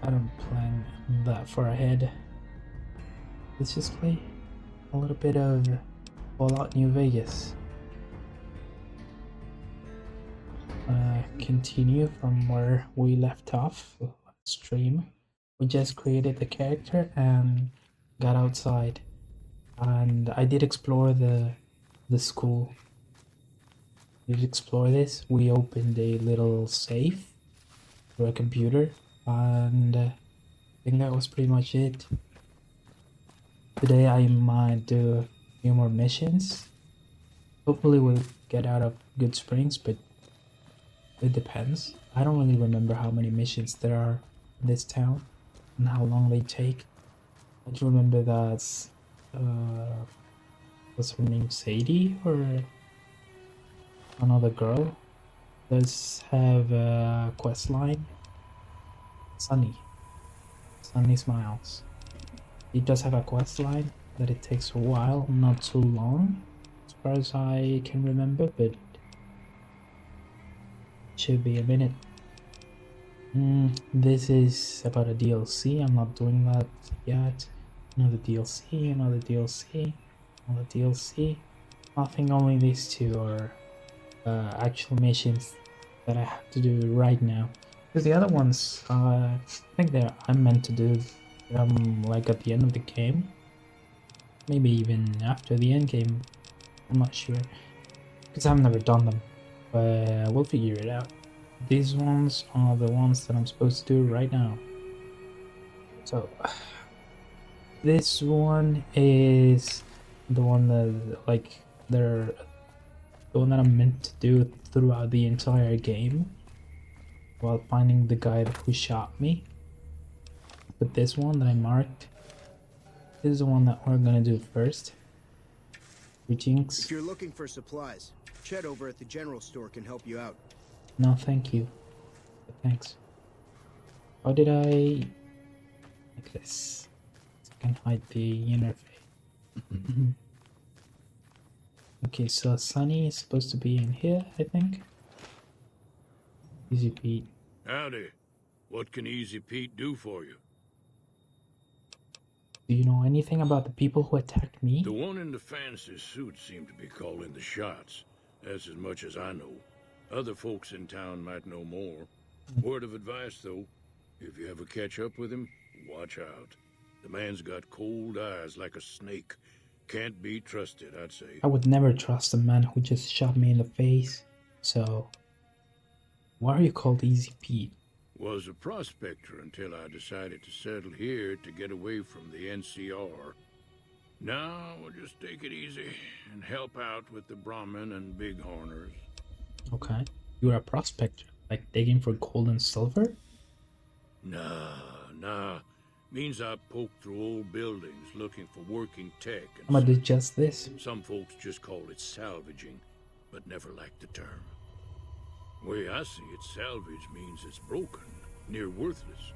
I don't plan that far ahead. Let's just play a little bit of Fallout New Vegas. Continue from where we left off stream. We just created the character and got outside, and I did explore the school. We did explore this. We opened a little safe through a computer, and I think that was pretty much it. Today I might do a few more missions. Hopefully we'll get out of Goodsprings, but it depends. I don't really remember how many missions there are in this town and how long they take. I just remember that what's her name, Sadie, or another girl does have a quest line. Sunny Smiles. It does have a quest line that it takes a while, not too long as far as I can remember, but should be a minute. This is about a DLC. I'm not doing that yet. Another DLC, another DLC, another DLC. I think only these two are actual missions that I have to do right now. Because the other ones, I think I'm meant to do like at the end of the game. Maybe even after the end game. I'm not sure. Because I've never done them. But we'll figure it out. These ones are the ones that I'm supposed to do right now. So this one is the one that the one that I'm meant to do throughout the entire game while finding the guy who shot me. But this one that I marked is the one that we're gonna do first. Greetings. If you're looking for supplies, Chet over at the general store can help you out. No, thank you. But thanks. How did I like this? So I can hide the interface. Okay, so Sunny is supposed to be in here, I think. Easy Pete. Howdy. What can Easy Pete do for you? Do you know anything about the people who attacked me? The one in the fancy suit seemed to be calling the shots. That's as much as I know. Other folks in town might know more. Word of advice, though. If you ever catch up with him, watch out. The man's got cold eyes like a snake. Can't be trusted, I'd say. I would never trust a man who just shot me in the face. So, why are you called Easy Pete? Was a prospector until I decided to settle here to get away from the NCR. Now, we'll just take it easy and help out with the Brahmin and Bighorners. Okay. You're a prospector, like digging for gold and silver? Nah. Means I poke through old buildings looking for working tech. I'm gonna do just this. Some folks just call it salvaging, but never liked the term. Way I see it, salvage means it's broken, near worthless.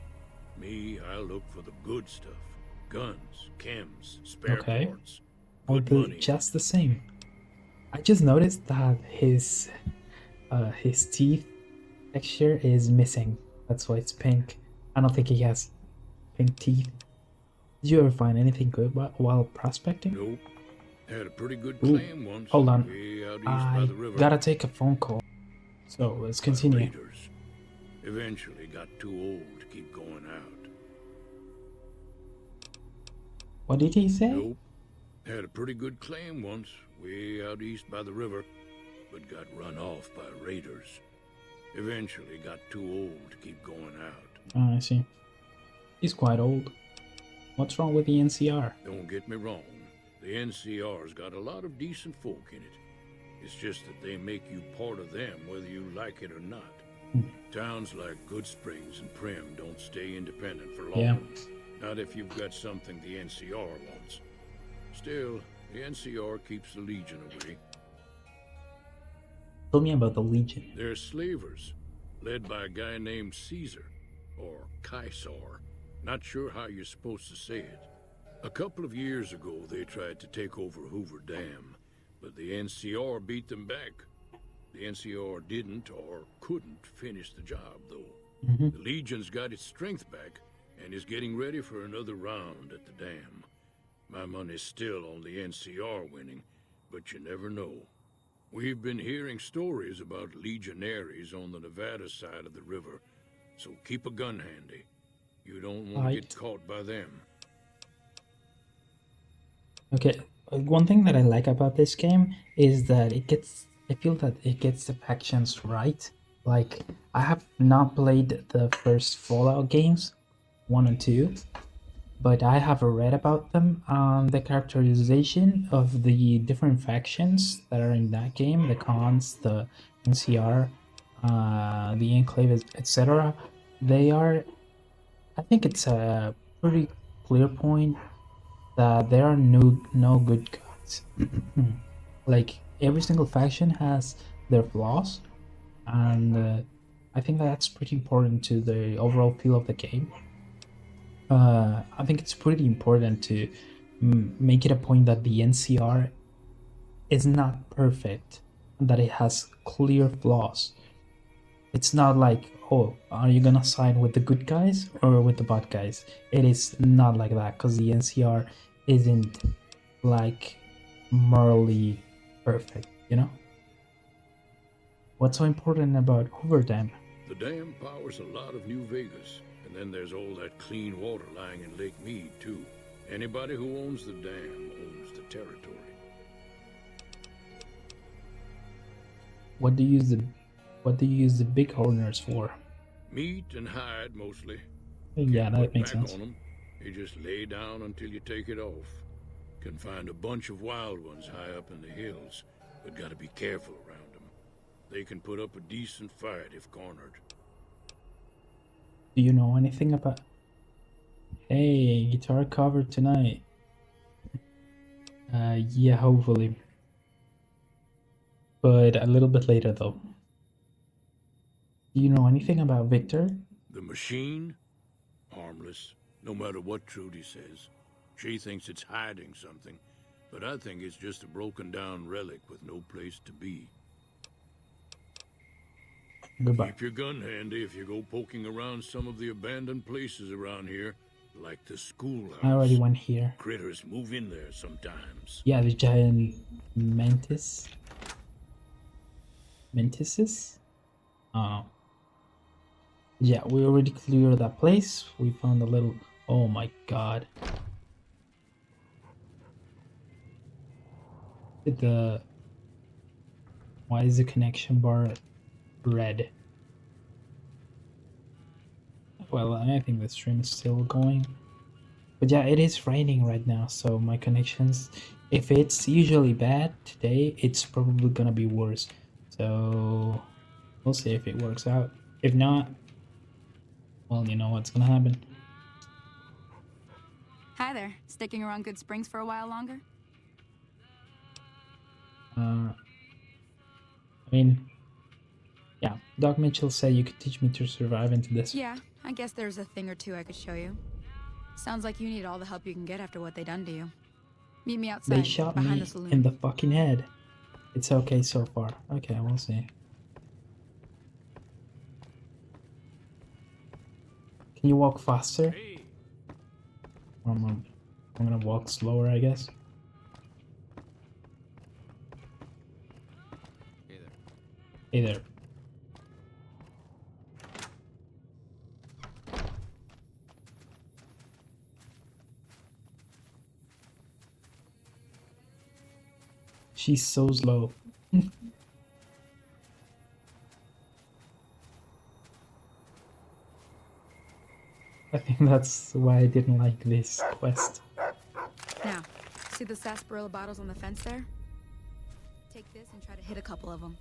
Me, I look for the good stuff. Guns, chems, spare parts. I'll do just the same. I just noticed that his teeth texture is missing. That's why it's pink. I don't think he has pink teeth. Did you ever find anything good while prospecting? Nope. Had a pretty good claim once. Hold on. Way out east I by the river. gotta take a phone call. So let's continue. Raiders. Eventually got too old to keep going out. What did he say? Nope. Had a pretty good claim once, way out east by the river, but got run off by raiders. Eventually got too old to keep going out. Oh, I see. He's quite old. What's wrong with the NCR? Don't get me wrong. The NCR's got a lot of decent folk in it. It's just that they make you part of them whether you like it or not. Towns like Goodsprings and Prim don't stay independent for long. Yeah. Not if you've got something the NCR wants. Still, the NCR keeps the Legion away. Tell me about the Legion. They're slavers, led by a guy named Caesar, or Caesar. Not sure how you're supposed to say it. A couple of years ago, they tried to take over Hoover Dam, but the NCR beat them back. The NCR didn't or couldn't finish the job, though. The Legion's got its strength back, and is getting ready for another round at the dam. My money's still on the NCR winning, but you never know. We've been hearing stories about legionaries on the Nevada side of the river, so keep a gun handy. You don't want to get caught by them. Okay, one thing that I like about this game is that I feel that it gets the factions right. Like, I have not played the first Fallout games, 1 and 2, but I have read about them. The characterization of the different factions that are in that game, the cons, the NCR, the Enclave, etc. I think it's a pretty clear point that there are no good guys. Like, every single faction has their flaws, and I think that's pretty important to the overall feel of the game. I think it's pretty important to make it a point that the NCR is not perfect, that it has clear flaws. It's not like, oh, are you gonna side with the good guys or with the bad guys? It is not like that, because the NCR isn't like morally perfect, you know? What's so important about Hoover Dam? The dam powers a lot of New Vegas, and then there's all that clean water lying in Lake Mead, too. Anybody who owns the dam owns the territory. What do you use the big owners for? Meat and hide, mostly. Yeah, Can't that put makes back sense. on 'em. You just lay down until you take it off. Can find a bunch of wild ones high up in the hills, but gotta be careful around them. They can put up a decent fight if cornered. Do you know anything about... Hey, guitar cover tonight. Yeah, hopefully. But a little bit later, though. Do you know anything about Victor? The machine? Harmless, no matter what Trudy says. She thinks it's hiding something, but I think it's just a broken down relic with no place to be. Goodbye. Keep your gun handy if you go poking around some of the abandoned places around here, like the schoolhouse. I already went here. Critters move in there sometimes. Yeah, the giant mantises? Oh. Yeah, we already cleared that place. We found a little... Oh my god. Why is the connection bar red? Well, I think the stream is still going. But yeah, it is raining right now, so my connections... If it's usually bad, today it's probably gonna be worse. So we'll see if it works out. If not, well, you know what's gonna happen. Hi there. Sticking around Goodsprings for a while longer? I mean, yeah, Doc Mitchell said you could teach me to survive into this. Yeah, I guess there's a thing or two I could show you. Sounds like you need all the help you can get after what they done to you. Meet me outside, They shot behind me the saloon. in the fucking head. It's okay so far. Okay, we'll see. Can you walk faster? Hey. I'm gonna walk slower, I guess. Hey there. Hey there. She's so slow. I think that's why I didn't like this quest. Now, see the sarsaparilla bottles on the fence there? Take this and try to hit a couple of them.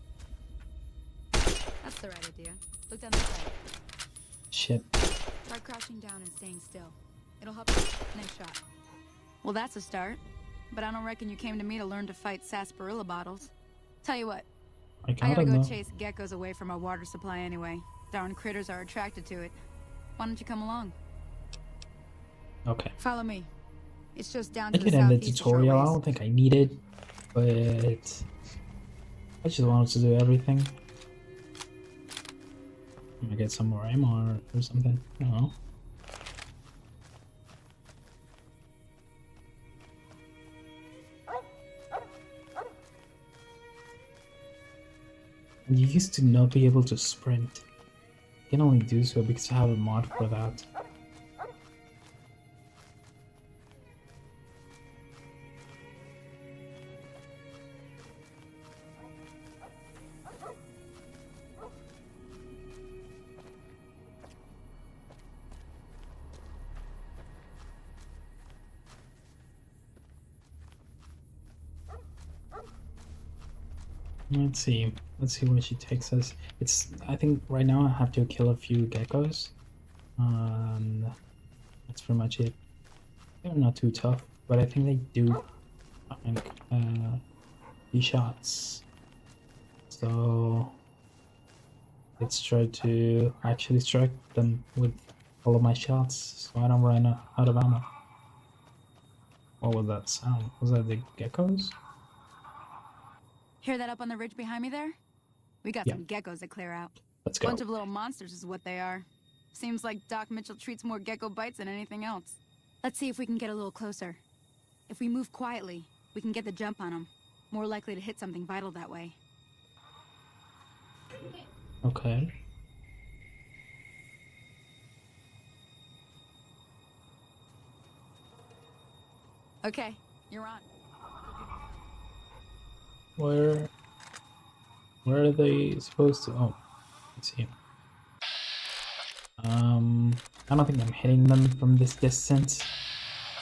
That's the right idea. Look down the side. Shit. Try crouching down and staying still. It'll help you. Nice shot. Well, that's a start. But I don't reckon you came to me to learn to fight sarsaparilla bottles. Tell you what, I I gotta gotta go know. chase geckos away from our water supply anyway. Darn critters are attracted to it. Why don't you come along? Okay. Follow me. It's just down I to the can end the southeast a short tutorial. I ways. don't think I need it, but I just wanted to do everything. I'm gonna get some more ammo or something. I don't know. You used to not be able to sprint. You can only do so because I have a mod for that. Let's see. Let's see where she takes us. I think right now I have to kill a few geckos. And that's pretty much it. They're not too tough, but I think they do like few shots. So let's try to actually strike them with all of my shots so I don't run out of ammo. What was that sound? Was that the geckos? Hear that up on the ridge behind me there? We got Yeah. some geckos to clear out. Let's go. Bunch of little monsters is what they are. Seems like Doc Mitchell treats more gecko bites than anything else. Let's see if we can get a little closer. If we move quietly, we can get the jump on them. More likely to hit something vital that way. Okay. Okay, you're on. Where are they supposed to? Oh, let's see. I don't think I'm hitting them from this distance.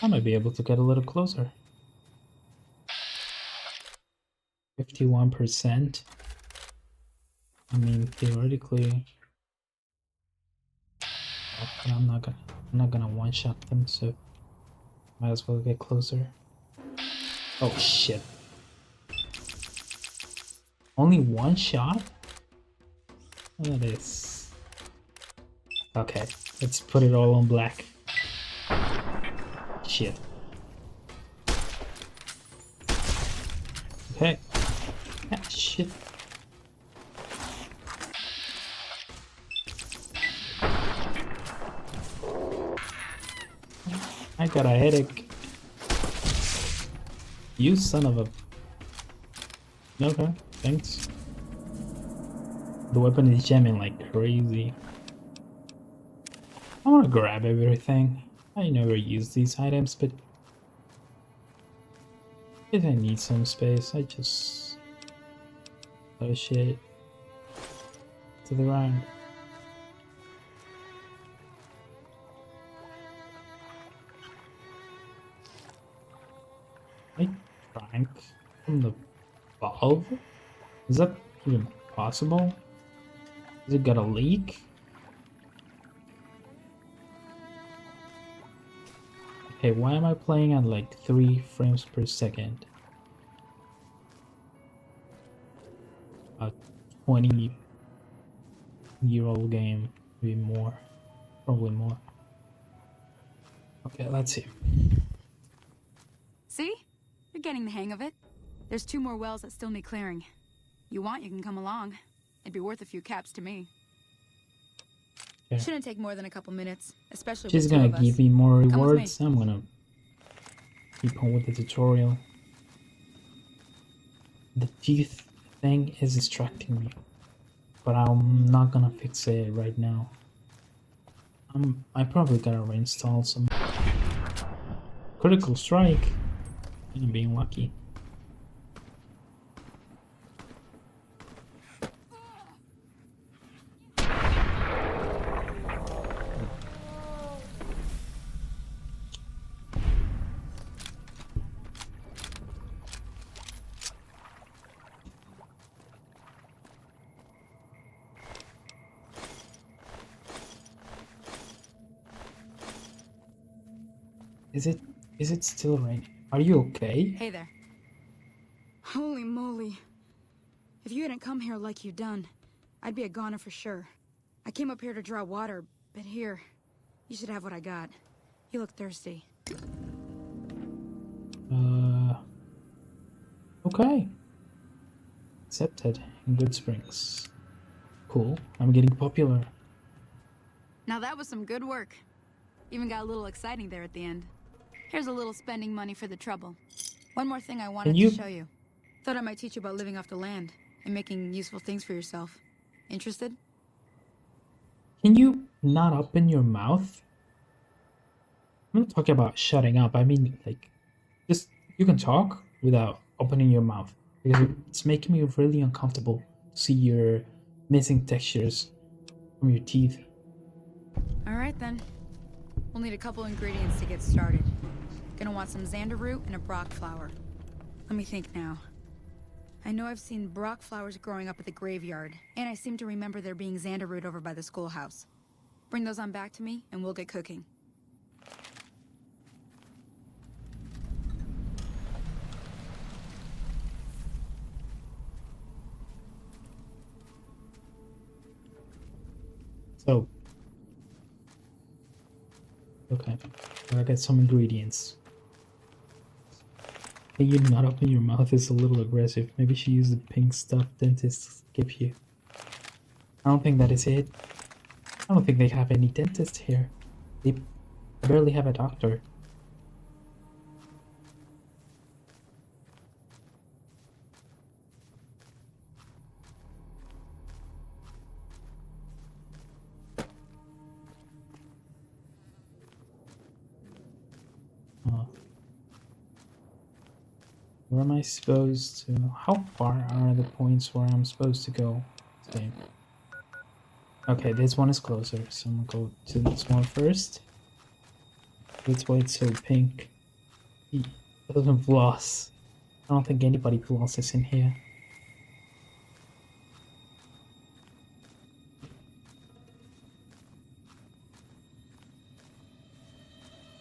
I might be able to get a little closer. 51%. I mean, theoretically, but I'm not gonna one-shot them, so might as well get closer. Oh shit! Only one shot? That is okay. Let's put it all on black. Shit. Okay. Ah, shit. I got a headache. You son of a... Okay, thanks. The weapon is jamming like crazy. I want to grab everything. I never use these items, but if I need some space, I just push it to the ground. I drank from the valve? Is that even possible? Has it got a leak? Okay, why am I playing at like 3 frames per second? A 20-year-old game, maybe more, probably more. Okay, let's see. See? You're getting the hang of it. There's 2 more wells that still need clearing. You want, you can come along. It'd be worth a few caps to me. Okay. Shouldn't take more than a couple minutes, especially She's with 2 gonna of us. give me more Come with rewards. me. I'm gonna keep on with the tutorial. The teeth thing is distracting me, but I'm not gonna fix it right now. I probably gotta reinstall some critical strike. I'm being lucky. Is it still raining? Are you okay? Hey there. Holy moly. If you hadn't come here like you done, I'd be a goner for sure. I came up here to draw water, but here, you should have what I got. You look thirsty. Okay. Accepted in Goodsprings. Cool. I'm getting popular. Now that was some good work. Even got a little exciting there at the end. Here's a little spending money for the trouble. One more thing I wanted to show you. Thought I might teach you about living off the land. and making useful things for yourself. Interested? Can you not open your mouth? I'm not talking about shutting up. I mean, like, just you can talk without opening your mouth because it's making me really uncomfortable to see your missing textures from your teeth. Alright then. We'll need a couple ingredients to get started. Gonna want some xander root and a brock flower. Let me think now. I know I've seen brock flowers growing up at the graveyard, and I seem to remember there being xander root over by the schoolhouse. Bring those on back to me, and we'll get cooking. So, okay, I got some ingredients. Can you not open your mouth is a little aggressive. Maybe she used the pink stuff dentists give you. I don't think that is it. I don't think they have any dentist here. They barely have a doctor. Where am I supposed to... How far are the points where I'm supposed to go? Okay. Okay, this one is closer, so I'm gonna go to this one first. That's why it's so pink. It doesn't floss. I don't think anybody flosses in here.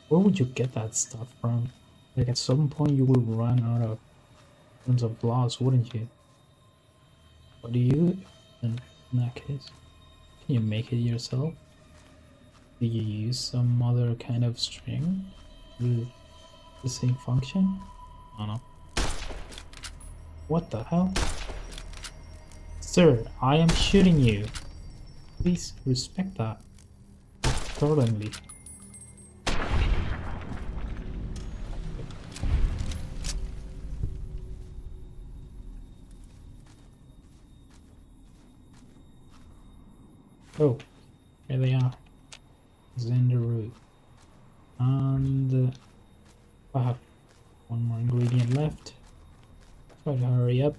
Where would you get that stuff from? Like at some point you will run out of tons of floss, wouldn't you? What do you in that case? Can you make it yourself? Do you use some other kind of string with the same function? I don't know. What the hell? Sir, I am shooting you. Please respect that. Accordingly. Oh, here they are. Xander root. And I have one more ingredient left. Try to hurry up.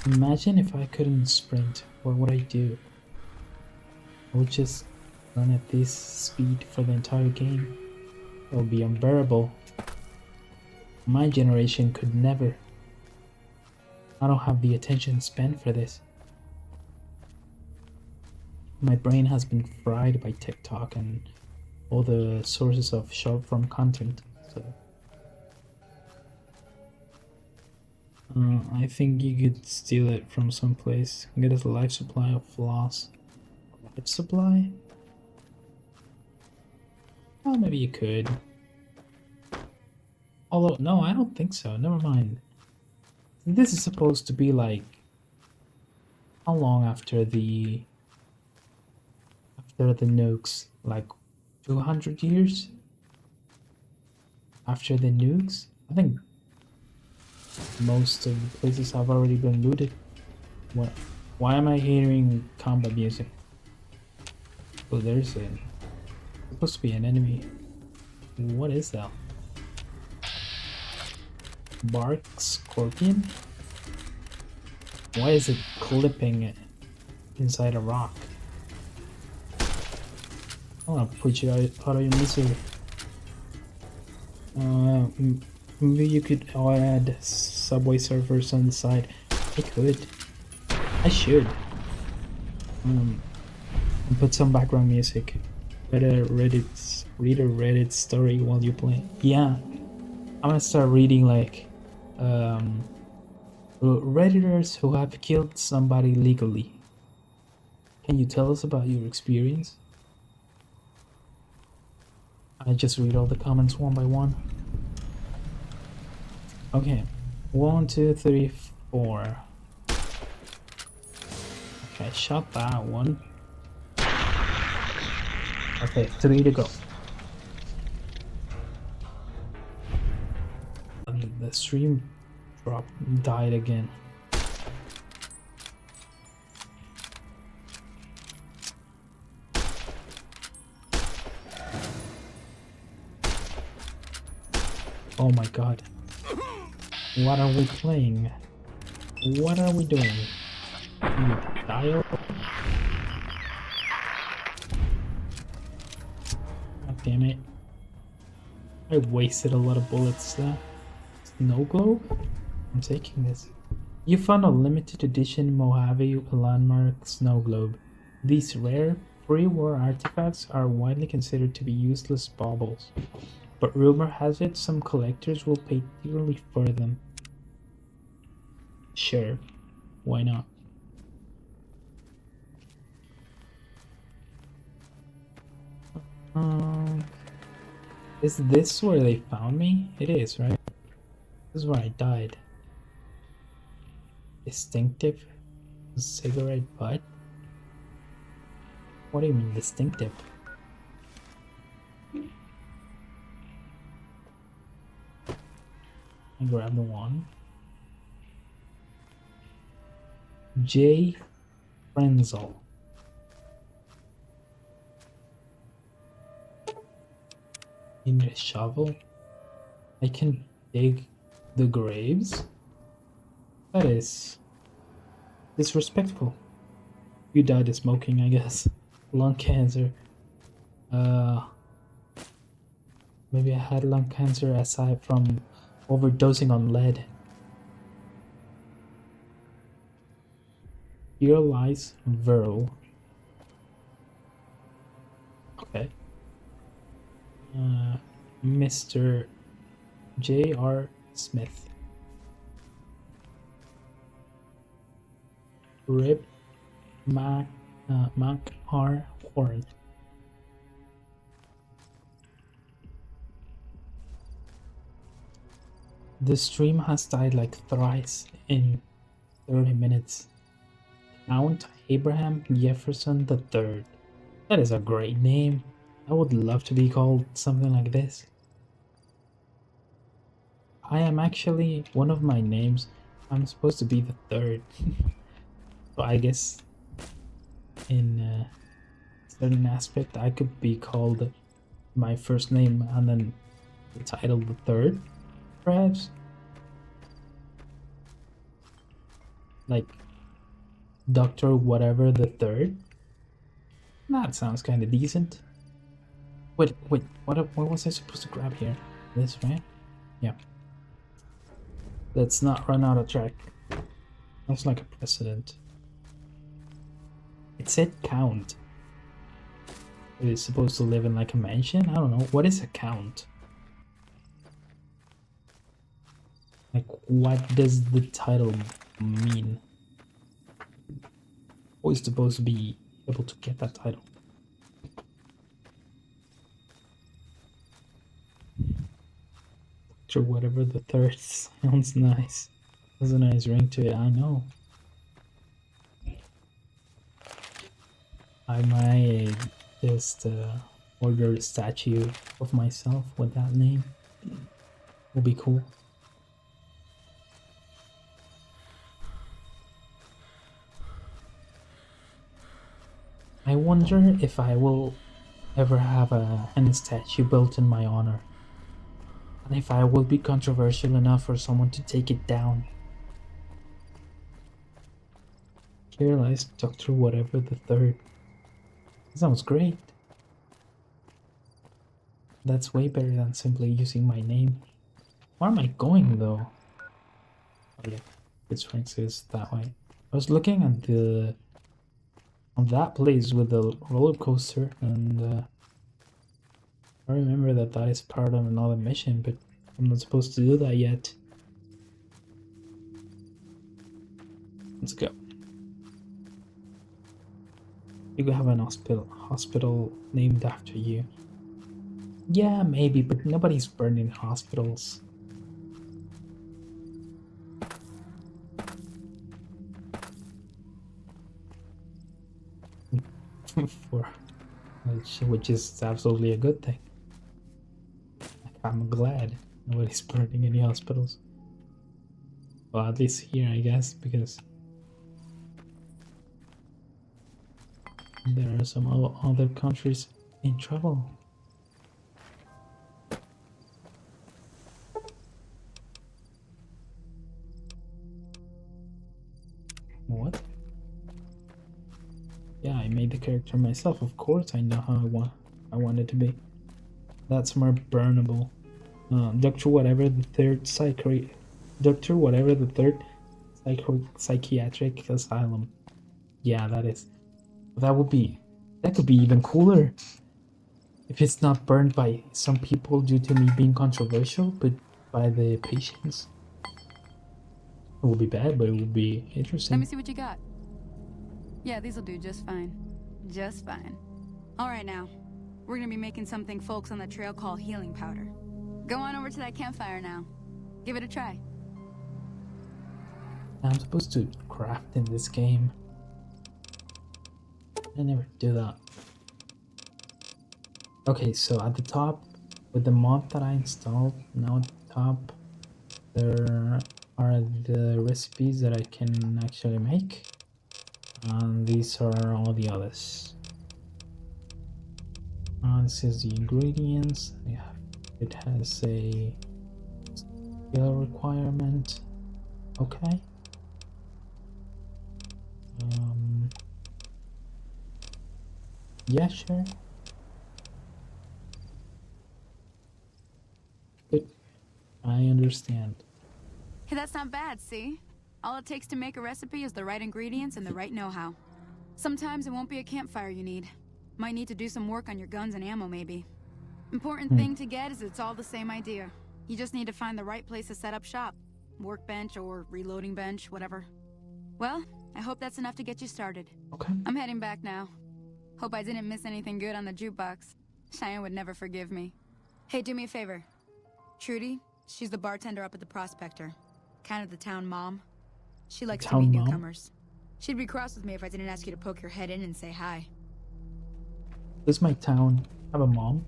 Imagine if I couldn't sprint, what would I do? I would just run at this speed for the entire game. It would be unbearable. My generation could never. I don't have the attention span for this. My brain has been fried by TikTok and all the sources of short form content, so I think you could steal it from someplace. Get us a life supply of floss. Life supply? Oh, maybe you could. Although, no, I don't think so. Never mind. This is supposed to be like how long after the nukes? Like 200 years after the nukes? I think most of the places have already been looted. What? Why am I hearing combat music? Oh, there's supposed to be an enemy. What is that? Bark scorpion? Why is it clipping inside a rock? I wanna put you out of your misery. Maybe you could add Subway Surfers on the side. I could. I should. And put some background music. Read a Reddit story while you play. Yeah. I'm gonna start reading like Redditors who have killed somebody legally. Can you tell us about your experience? I just read all the comments one by one. Okay, 1, 2, 3, 4. Okay, shot that one. Okay, 3 to go. the stream died again. Oh my god. What are we playing? What are we doing? Dial? God damn it. I wasted a lot of bullets there. Snow globe? I'm taking this. You found a limited edition Mojave landmark snow globe. These rare pre-war artifacts are widely considered to be useless baubles, but rumor has it some collectors will pay dearly for them. Sure, why not? Is this where they found me? It is, right? This is where I died. Distinctive cigarette butt? What do you mean distinctive? I grab the one. J. Braincell. In a shovel? I can dig the graves? That is disrespectful. You died of smoking, I guess. Lung cancer. Maybe I had lung cancer aside from overdosing on lead. Here lies Verl. Okay. Mr. J.R. Smith. Rip Mac R. Horn. The stream has died like thrice in 30 minutes. Count Abraham Jefferson III. That is a great name. I would love to be called something like this. I am actually, one of my names, I'm supposed to be the third. So I guess in a certain aspect I could be called my first name and then the title the third, perhaps? Like Dr. Whatever the third? That sounds kind of decent. Wait, what was I supposed to grab here? This, right? Yeah. Let's not run out of track. That's like a precedent. It said count. Is it supposed to live in like a mansion? I don't know. What is a count? Like, what does the title mean? Who is supposed to be able to get that title? Or whatever the third sounds nice. There's a nice ring to it, I know. I might just order a statue of myself with that name. Would be cool. I wonder if I will ever have an statue built in my honor. And if I will be controversial enough for someone to take it down. Here lies Dr. Whatever the Third. Sounds great. That's way better than simply using my name. Where am I going though? Oh yeah, Goodsprings is that way. I was looking at on that place with the roller coaster, and I remember that is part of another mission, but I'm not supposed to do that yet. Let's go. You could have an hospital named after you. Yeah, maybe, but nobody's burning hospitals. Which is absolutely a good thing. I'm glad nobody's burning any hospitals. Well, at least here, I guess, because there are some other countries in trouble. What? Yeah, I made the character myself. Of course, I know how I want it to be. That's more burnable. Doctor whatever the third Doctor whatever the third psychiatric asylum. Yeah, that could be even cooler if it's not burned by some people due to me being controversial, but by the patients. It would be bad, but it would be Let interesting. me see what you got. Yeah, these'll do just fine. Just fine. Alright now. We're gonna be making something folks on the trail call healing powder. Go on over to that campfire now. Give it a try. I'm supposed to craft in this game. I never do that. Okay, so at the top, with the mod that I installed, now at the top, there are the recipes that I can actually make. And these are all the others. This is the ingredients. Yeah, it has a skill requirement. Okay. Yeah, sure. Good. I understand. Hey, that's not bad, see? All it takes to make a recipe is the right ingredients and the right know-how. Sometimes it won't be a campfire you need. Might need to do some work on your guns and ammo, maybe. Important thing to get is it's all the same idea. You just need to find the right place to set up shop. Workbench or reloading bench, whatever. Well, I hope that's enough to get you started. Okay. I'm heading back now. Hope I didn't miss anything good on the jukebox. Cheyenne would never forgive me. Hey, do me a favor. Trudy, she's the bartender up at the Prospector. Kind of the town mom. She likes to meet Town mom? newcomers. She'd be cross with me if I didn't ask you to poke your head in and say hi. Does my town have a mom?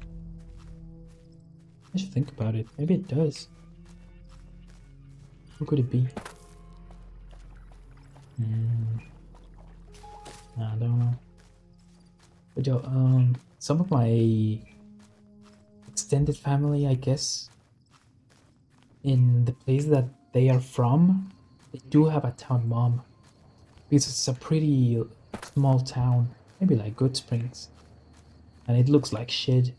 I should think about it. Maybe it does. Who could it be? I don't know. But some of my extended family, I guess, in the place that they are from, they do have a town mom. Because it's a pretty small town, maybe like Goodsprings. And it looks like shit,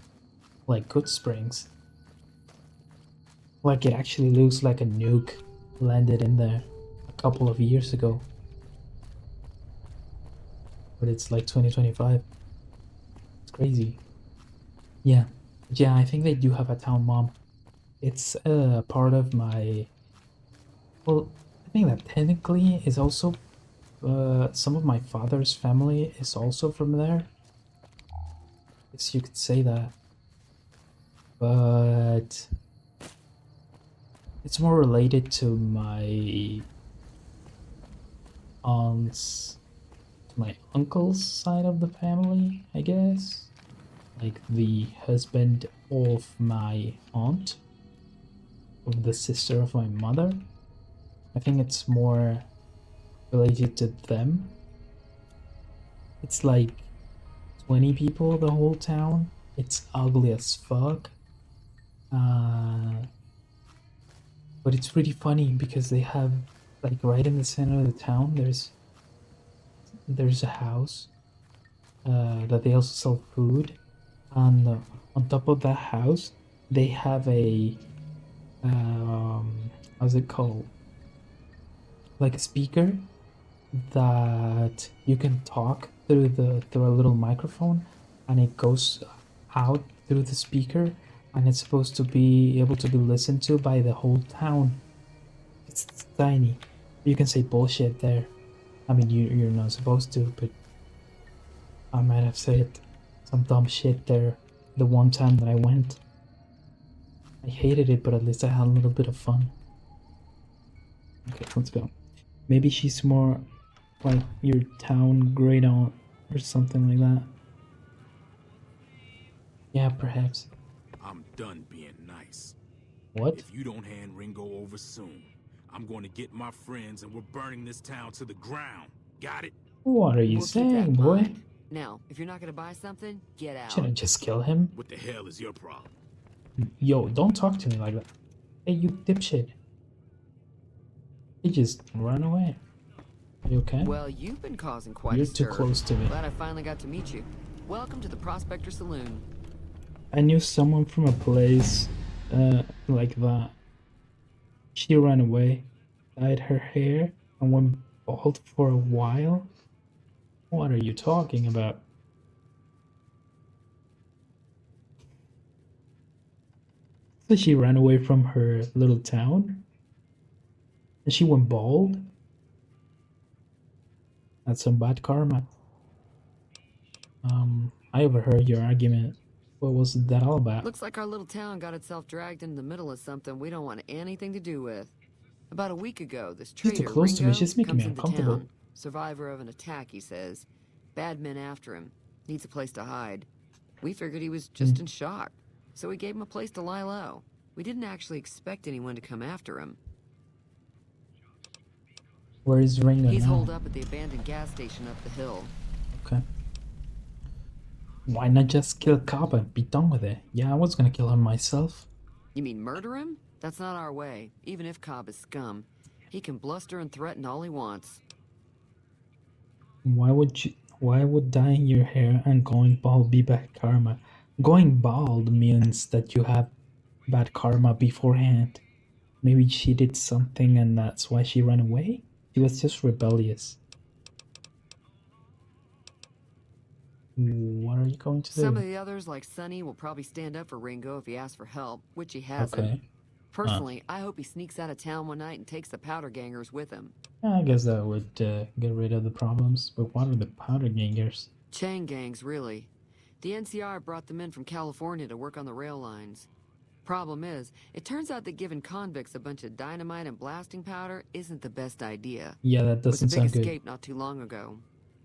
like Goodsprings. Like it actually looks like a nuke landed in there a couple of years ago. But it's like 2025. It's crazy. Yeah, I think they do have a town mom. It's part of my. Well, I think that technically is also. Some of my father's family is also from there. I guess you could say that. But it's more related to my aunt's, to my uncle's side of the family, I guess. Like the husband of my aunt, of the sister of my mother. I think it's more related to them. It's like 20 people, the whole town. It's ugly as fuck. But it's pretty funny because they have, like, right in the center of the town, there's a house that they also sell food. And on top of that house, they have a how's it called? Like a speaker that you can talk through a little microphone, and it goes out through the speaker, and it's supposed to be able to be listened to by the whole town. It's tiny. You can say bullshit there. I mean, you're not supposed to, but I might have said some dumb shit there the one time that I went. I hated it, but at least I had a little bit of fun. Okay, let's go. Maybe she's more like your town great aunt or something like that. Yeah, perhaps. I'm done being nice. What? If you don't hand Ringo over soon, I'm going to get my friends and we're burning this town to the ground. Got it? What are you We'll keep that saying, in boy? mind. Now, if you're not gonna buy something, get out. Should I just kill him? What the hell is your problem? Yo, don't talk to me like that. Hey, you dipshit. He just ran away. You okay? Well, you've been causing quite You're a too stir. close to me. Glad I finally got to meet you. Welcome to the Prospector Saloon. I knew someone from a place like that. She ran away, dyed her hair, and went bald for a while. What are you talking about? So she ran away from her little town? And she went bald? That's some bad karma. I overheard your argument. What was that all about? Looks like our little town got itself dragged into the middle of something we don't want anything to do with. About a week ago, this She's too traitor, close to me. Ringo, She's making comes me into uncomfortable. town. Survivor of an attack, he says. Bad men after him. Needs a place to hide. We figured he was just in shock, so we gave him a place to lie low. We didn't actually expect anyone to come after him. Where is Ringo He's now? holed up at the abandoned gas station up the hill. Okay. Why not just kill Cobb and be done with it? Yeah, I was gonna kill him myself. You mean murder him? That's not our way. Even if Cobb is scum, he can bluster and threaten all he wants. Why would dyeing your hair and going bald be bad karma? Going bald means that you have bad karma beforehand. Maybe she did something and that's why she ran away? She was just rebellious. What are you going to do? Some of the others, like Sonny, will probably stand up for Ringo if he asks for help, which he hasn't. Okay. Personally, I hope he sneaks out of town one night and takes the powder gangers with him. I guess that would get rid of the problems. But what are the powder gangers? Chain gangs, really. The NCR brought them in from California to work on the rail lines. Problem is, it turns out that giving convicts a bunch of dynamite and blasting powder isn't the best idea. Yeah, that It was a doesn't big sound good. escape not too long ago.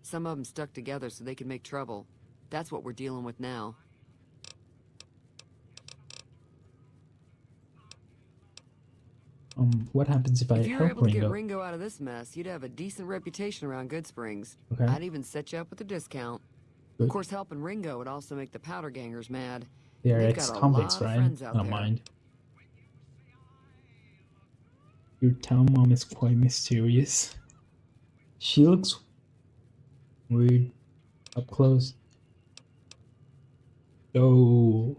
Some of them stuck together so they could make trouble. That's what we're dealing with now. What happens if I If you're help able to get Ringo? Ringo out of this mess, you'd have a decent reputation around Goodsprings. Okay. I'd even set you up with a discount. Good. Of course, helping Ringo would also make the powder gangers mad. They are They've got a ex-convicts, lot of right? friends I out don't there. mind. Your town mom is quite mysterious. She looks weird up close. So,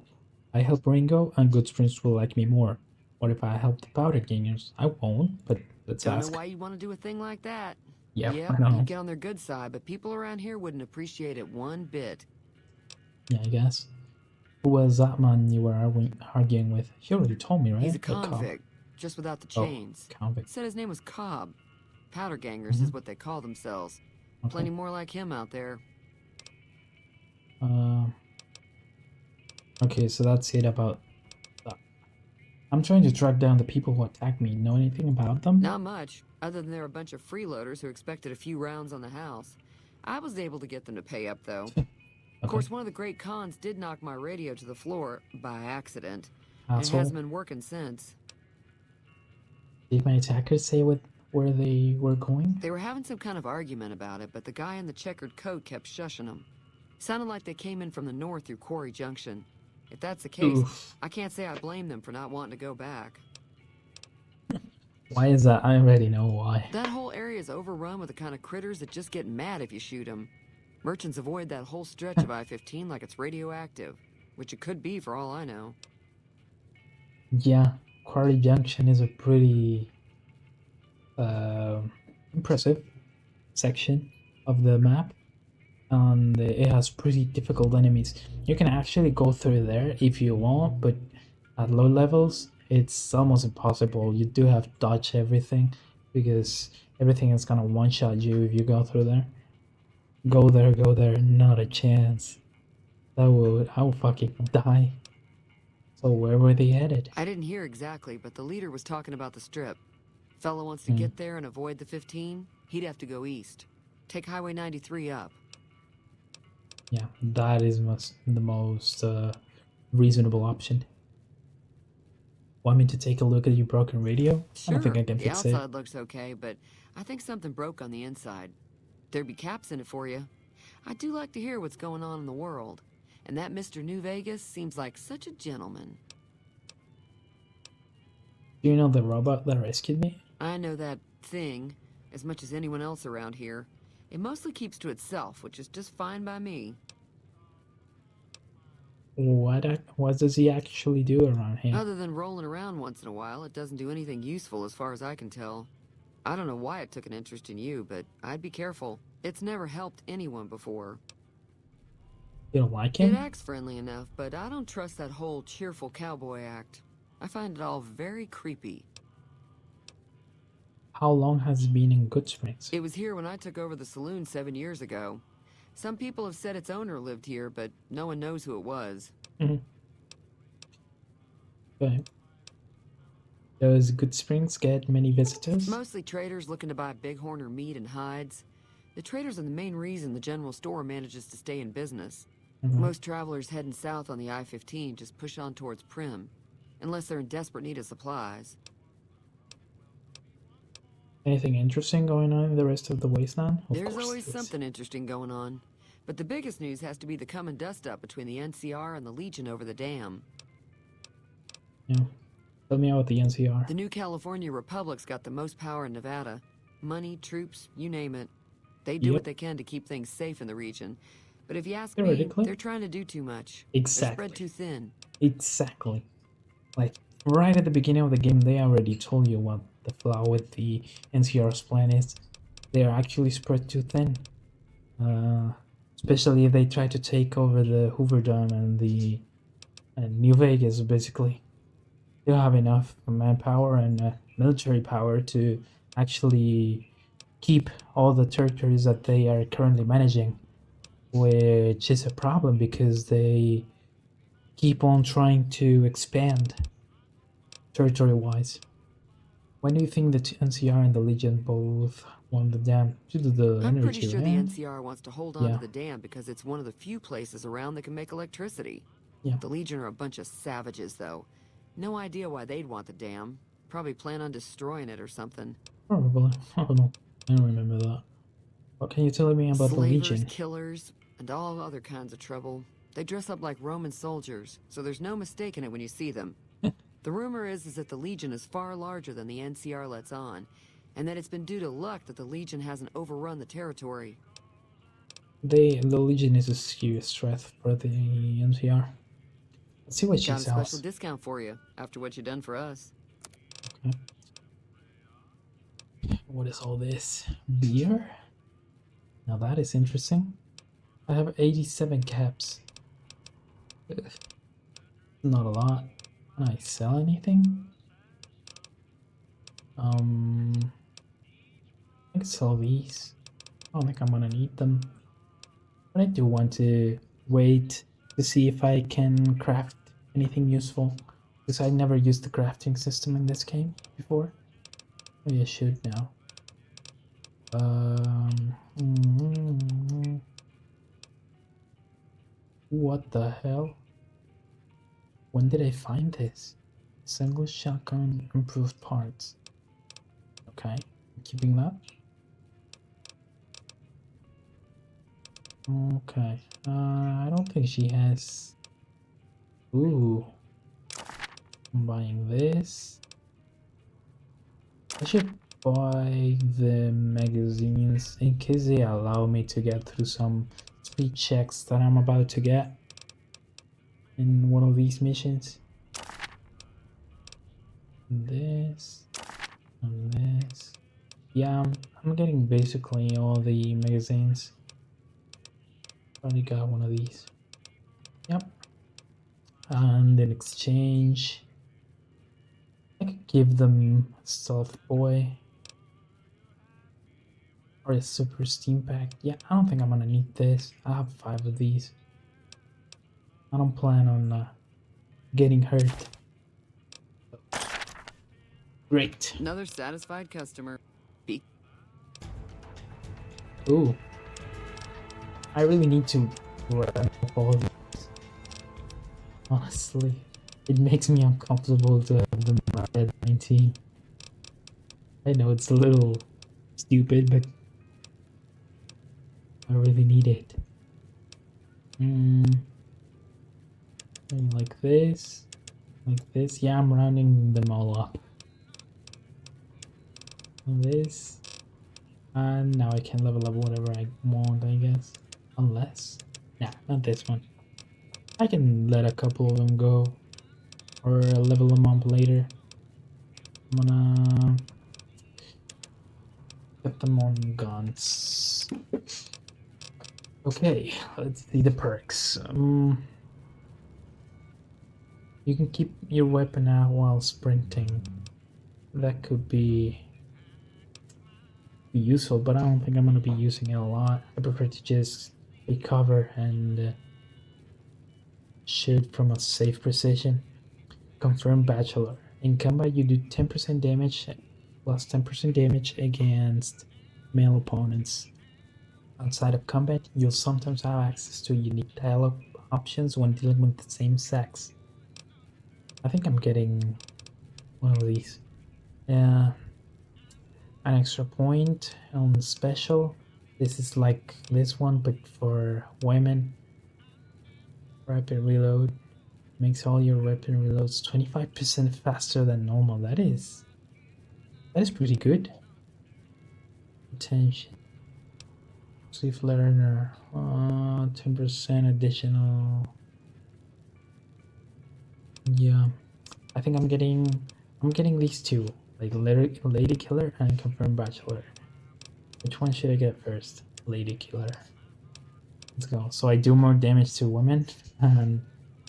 I help Ringo and Goodsprings will like me more. What if I help the powder gangers? I won't, but let's Don't ask. know why you'd want to do a thing like that. Yeah, Yep, I know. you'd get on their good side, but people around here wouldn't appreciate it one bit. Yeah, I guess. Who was that man you were arguing with? He already told me, right? He's a The cop. convict, just without the Oh, chains. convict. Said his name was Cobb. Powder gangers is what they call themselves. Okay. Plenty more like him out there. Okay, so that's it about that. I'm trying to track down the people who attacked me. Know anything about them? Not much, other than they're a bunch of freeloaders who expected a few rounds on the house. I was able to get them to pay up, though. Of course, one of the great cons did knock my radio to the floor by accident. And it Asshole. hasn't been working since. Did my attackers say where they were going? They were having some kind of argument about it, but the guy in the checkered coat kept shushing them. Sounded like they came in from the north through Quarry Junction. If that's the case, Oof. I can't say I blame them for not wanting to go back. Why is that? I already know why. That whole area is overrun with the kind of critters that just get mad if you shoot them. Merchants avoid that whole stretch of I-15 like it's radioactive, which it could be for all I know. Yeah, Quarry Junction is a pretty impressive section of the map, and it has pretty difficult enemies. You can actually go through there if you want, but at low levels it's almost impossible. You do have to dodge everything because everything is gonna one-shot you if you go through there. Go there, not a chance. I will fucking die. So where were they headed? I didn't hear exactly, but the leader was talking about the strip. Fella wants to get there and avoid the 15, he'd have to go east. Take Highway 93 up. Yeah, that is the most reasonable option. Want me to take a look at your broken radio? I Sure, don't think I can the fix it. outside looks okay, but I think something broke on the inside. There'd be caps in it for you. I do like to hear what's going on in the world. And that Mr. New Vegas seems like such a gentleman. Do you know the robot that rescued me? I know that thing as much as anyone else around here. It mostly keeps to itself, which is just fine by me. What does he actually do around here? Other than rolling around once in a while, it doesn't do anything useful as far as I can tell. I don't know why it took an interest in you, but I'd be careful. It's never helped anyone before. You don't like It him? acts friendly enough, but I don't trust that whole cheerful cowboy act. I find it all very creepy. How long has he been in Goodsprings? It was here when I took over the saloon 7 years ago. Some people have said its owner lived here, but no one knows who it was. Okay. Does Goodsprings get many visitors? Mostly traders looking to buy bighorn or meat and hides. The traders are the main reason the general store manages to stay in business. Most travelers heading south on the I-15 just push on towards Prim, unless they're in desperate need of supplies. Anything interesting going on in the rest of the wasteland? Of There's course always there is. something interesting going on. But the biggest news has to be the come and dust up between the NCR and the Legion over the dam. Yeah. Tell me about the NCR. The new California Republic's got the most power in Nevada. Money, troops, you name it. They do Yep. what they can to keep things safe in the region. But if you ask me, Theoretically. they're trying to do too much. Exactly. They're spread too thin. Exactly. Like, right at the beginning of the game, they already told you what the flaw with the NCR's plan is. They are actually spread too thin. Especially if they try to take over the Hoover Dam and New Vegas, basically. They don't have enough manpower and military power to actually keep all the territories that they are currently managing, which is a problem because they keep on trying to expand territory-wise. When do you think the NCR and the Legion both want the dam due to the I'm energy? pretty sure the right? NCR wants to hold on Yeah. to the dam because it's one of the few places around that can make electricity. Yeah. The Legion are a bunch of savages, though. No idea why they'd want the dam. Probably plan on destroying it or something. Probably. I don't know. I don't remember that. What can you tell me about the Slavers, Legion? killers, and all other kinds of trouble. They dress up like Roman soldiers, so there's no mistaking it when you see them. The rumor is that the Legion is far larger than the NCR lets on, and that it's been due to luck that the Legion hasn't overrun the territory. The Legion is a serious threat for the NCR. Let's see what she Got a special sells. discount for you after what you done for us. Okay. What is all this? Beer? Now that is interesting. I have 87 caps. Ugh. Not a lot. Can I sell anything? I can sell these. I don't think I'm gonna need them. But I do want to wait to see if I can craft anything useful. Because I never used the crafting system in this game before. Maybe I should now. What the hell? When did I find this? Single shotgun improved parts. Okay, I'm keeping that. Okay, I don't think she has. Ooh, I'm buying this. I should buy the magazines in case they allow me to get through some speed checks that I'm about to get in one of these missions. This and this. Yeah, I'm getting basically all the magazines. Already got one of these. Yep. And in exchange, I could give them a stealth boy or a super steam pack. Yeah, I don't think I'm gonna need this. I have 5 of these. I don't plan on getting hurt. Great. Another satisfied customer. Ooh. I really need to wrap up all of this. Honestly, it makes me uncomfortable to have them 19. I know it's a little stupid, but I really need it. Like this. Like this. Yeah, I'm rounding them all up. This. And now I can level up whatever I want, I guess. Unless... Nah, not this one. I can let a couple of them go. Or level them up later. I'm gonna... Put them on guns. Okay, let's see the perks. You can keep your weapon out while sprinting. That could be useful, but I don't think I'm gonna be using it a lot. I prefer to just take cover and shoot from a safe position. Confirmed Bachelor. In combat, you do 10% damage plus 10% damage against male opponents. Outside of combat, you'll sometimes have access to unique dialogue options when dealing with the same sex. I think I'm getting one of these. An extra point on the special. This is like this one, but for women. Rapid reload. Makes all your weapon reloads 25% faster than normal. That is pretty good. Attention. Safe learner. 10% additional. Yeah, I think I'm getting these two, like Lady Killer and Confirmed Bachelor. Which one should I get first? Lady Killer. Let's go. So I do more damage to women and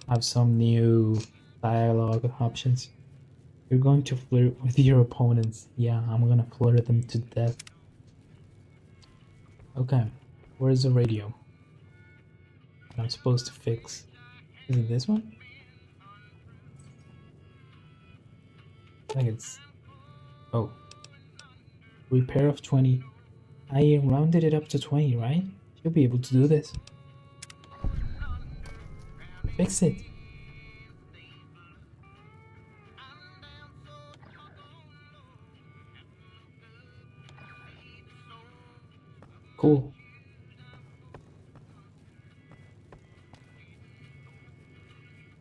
have some new dialogue options. You're going to flirt with your opponents. Yeah, I'm gonna flirt them to death. Okay, where's the radio? I'm supposed to fix. Is it this one? I think it's... Oh. Repair of 20. I rounded it up to 20, right? You'll be able to do this. Fix it. Cool.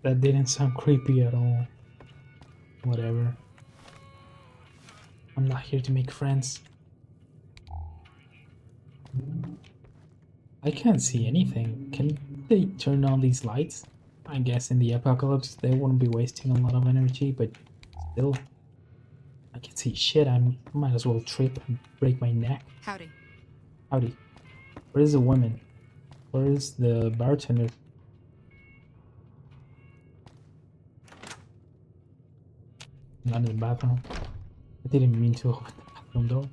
That didn't sound creepy at all. Whatever. I'm not here to make friends. I can't see anything. Can they turn on these lights? I guess in the apocalypse they wouldn't be wasting a lot of energy, but still. I can see shit. I might as well trip and break my neck. Howdy. Howdy. Where is the woman? Where is the bartender? Not in the bathroom. I didn't mean to open the bathroom door.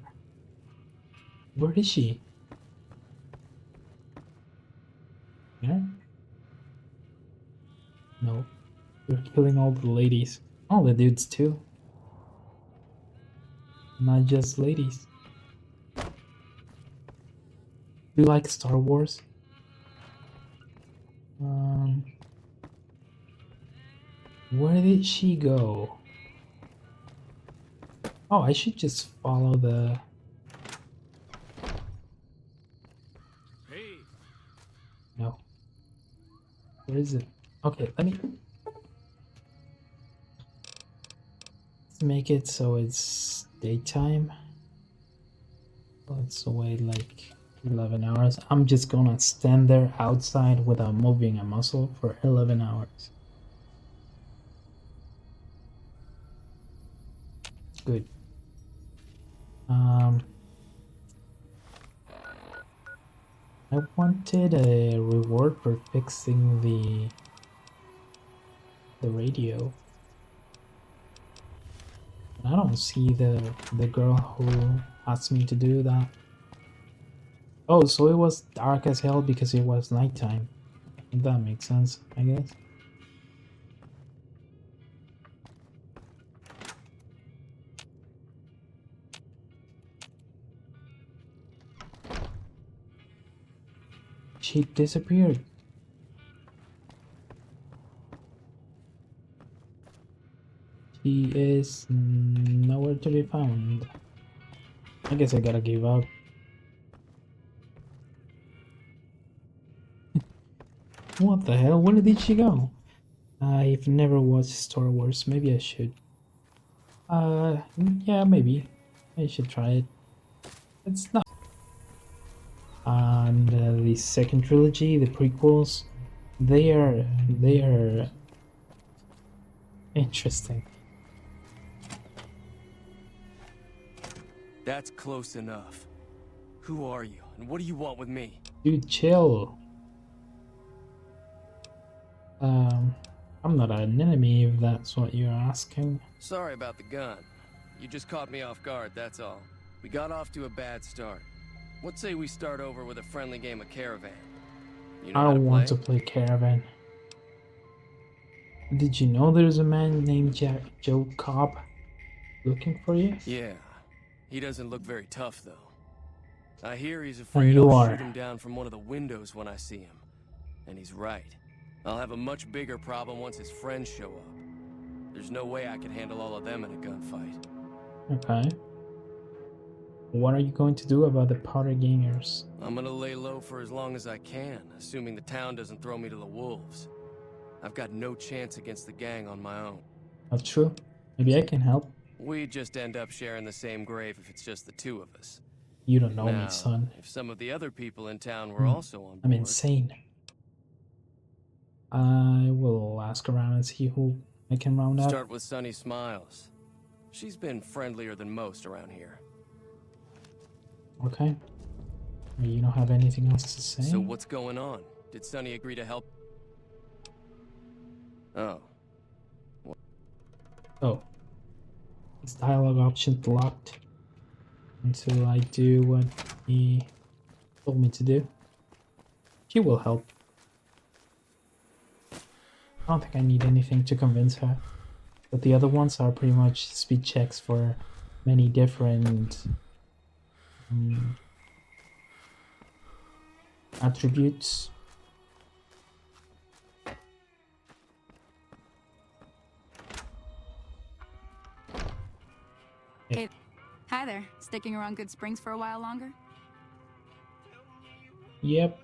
Where is she? Yeah? No. You're killing all the ladies. All the dudes too. Not just ladies. Do you like Star Wars? Where did she go? Oh, I should just follow the... Hey. No. Where is it? Okay, let me... Let's make it so it's daytime. Let's wait like 11 hours. I'm just gonna stand there outside without moving a muscle for 11 hours. Good. I wanted a reward for fixing the radio. I don't see the girl who asked me to do that. Oh, so it was dark as hell because it was nighttime. That makes sense, I guess. She disappeared. He is nowhere to be found. I guess I gotta give up. What the hell? Where did she go? I've never watched Star Wars. Maybe I should. Yeah, maybe. I should try it. It's not. And the second trilogy, the prequels, they are interesting. That's close enough. Who are you, and what do you want with me? Dude, chill. I'm not an enemy if that's what you're asking. Sorry about the gun. You just caught me off guard, that's all. We got off to a bad start. What say we start over with a friendly game of Caravan? You know I how to don't want play? to play Caravan. Did you know there's a man named Joe Cobb looking for you? Yeah. He doesn't look very tough, though. I hear he's And afraid you I'll are. shoot him down from one of the windows when I see him. And he's right. I'll have a much bigger problem once his friends show up. There's no way I can handle all of them in a gunfight. Okay. What are you going to do about the Potter Gangers? I'm gonna lay low for as long as I can, assuming the town doesn't throw me to the wolves. I've got no chance against the gang on my own. Not true. Maybe I can help. We'd just end up sharing the same grave if it's just the two of us. You don't know Now, me, son. if some of the other people in town were also on board... I'm insane. I will ask around and see who I can round up. Start with Sunny Smiles. She's been friendlier than most around here. Okay. You don't have anything else to say? So what's going on? Did Sunny agree to help? Oh. Oh. This dialogue option locked until I do what he told me to do. She will help. I don't think I need anything to convince her. But the other ones are pretty much speed checks for many different attributes. Hey, hi there. Sticking around Goodsprings for a while longer? Yep.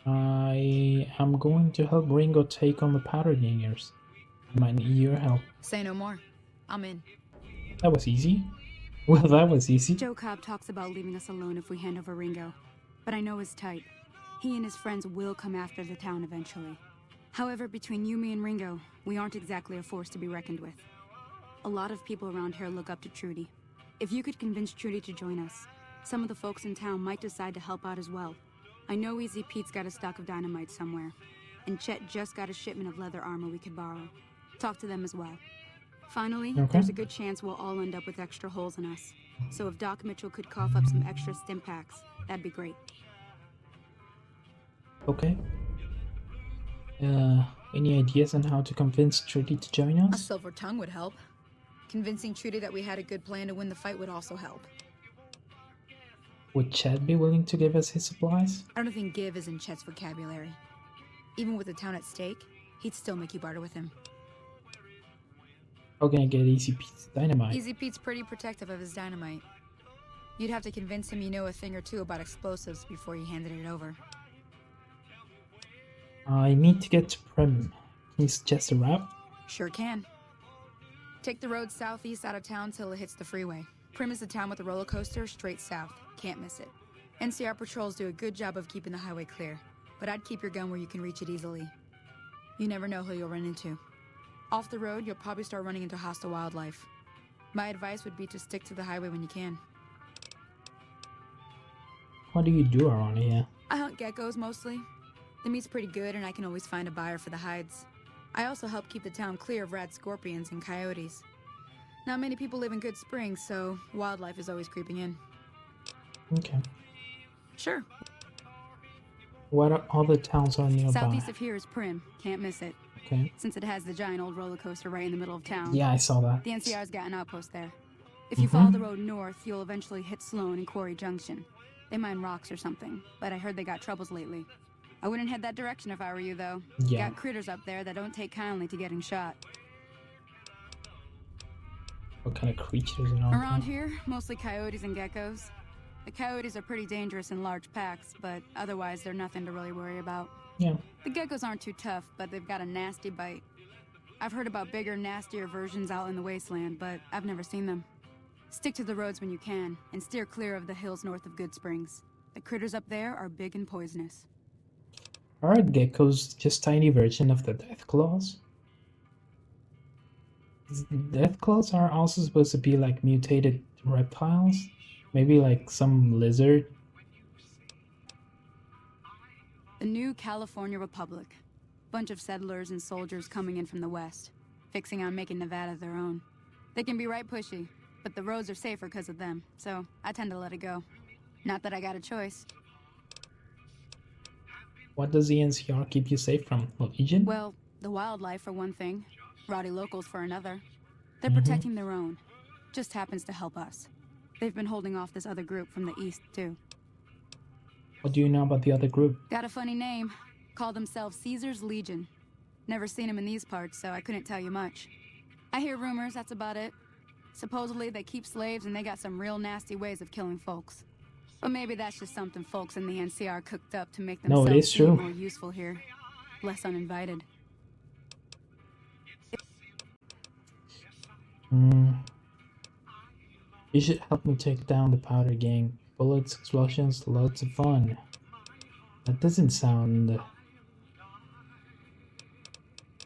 I am going to help Ringo take on the Powder Gangers. I might need your help. Say no more. I'm in. That was easy. Well, that was easy. Joe Cobb talks about leaving us alone if we hand over Ringo, but I know his type. He and his friends will come after the town eventually. However, between you, me, and Ringo, we aren't exactly a force to be reckoned with. A lot of people around here look up to Trudy. If you could convince Trudy to join us, some of the folks in town might decide to help out as well. I know Easy Pete's got a stock of dynamite somewhere, and Chet just got a shipment of leather armor we could borrow. Talk to them as well. Finally, there's a good chance we'll all end up with extra holes in us. So if Doc Mitchell could cough up some extra stim packs, that'd be great. Okay. Any ideas on how to convince Trudy to join A us? silver tongue would help. Convincing Trudy that we had a good plan to win the fight would also help. Would Chad be willing to give us his supplies? I don't think give is in Chet's vocabulary. Even with the town at stake, he'd still make you barter with him. How can I get Easy Pete's dynamite? Easy Pete's pretty protective of his dynamite. You'd have to convince him you know a thing or two about explosives before you handed it over. I need to get to Prim. Can you suggest a route? Sure can. Take the road southeast out of town till it hits the freeway. Prim is the town with the roller coaster straight south. Can't miss it. NCR patrols do a good job of keeping the highway clear, but I'd keep your gun where you can reach it easily. You never know who you'll run into. Off the road, you'll probably start running into hostile wildlife. My advice would be to stick to the highway when you can. What do you do around here? I hunt geckos mostly. The meat's pretty good and I can always find a buyer for the hides. I also help keep the town clear of rat scorpions and coyotes. Not many people live in Goodsprings, so wildlife is always creeping in. Okay. Sure. What other towns are nearby? Southeast of here is Prim. Can't miss it. Okay. Since it has the giant old roller coaster right in the middle of town. Yeah, I saw that. The NCR's got an outpost there. If you follow the road north, you'll eventually hit Sloan and Quarry Junction. They mine rocks or something, but I heard they got troubles lately. I wouldn't head that direction if I were you, though. Yeah. Got critters up there that don't take kindly to getting shot. What kind of creatures are Around here, mostly coyotes and geckos. The coyotes are pretty dangerous in large packs, but otherwise they're nothing to really worry about. Yeah. The geckos aren't too tough, but they've got a nasty bite. I've heard about bigger, nastier versions out in the wasteland, but I've never seen them. Stick to the roads when you can, and steer clear of the hills north of Goodsprings. The critters up there are big and poisonous. Are geckos just tiny version of the death claws? Death claws are also supposed to be like mutated reptiles? Maybe like some lizard? The new California Republic. Bunch of settlers and soldiers coming in from the west, fixing on making Nevada their own. They can be right pushy, but the roads are safer because of them, so I tend to let it go. Not that I got a choice. What does the NCR keep you safe from? Legion? Well, the wildlife for one thing, rowdy locals for another. They're protecting their own. Just happens to help us. They've been holding off this other group from the east, too. What do you know about the other group? Got a funny name. Call themselves Caesar's Legion. Never seen them in these parts, so I couldn't tell you much. I hear rumors, that's about it. Supposedly they keep slaves and they got some real nasty ways of killing folks. But maybe that's just something folks in the NCR cooked up to make No, it themselves is seem true. more useful here. Less uninvited. You should help me take down the powder gang. Bullets, explosions, loads of fun. That doesn't sound...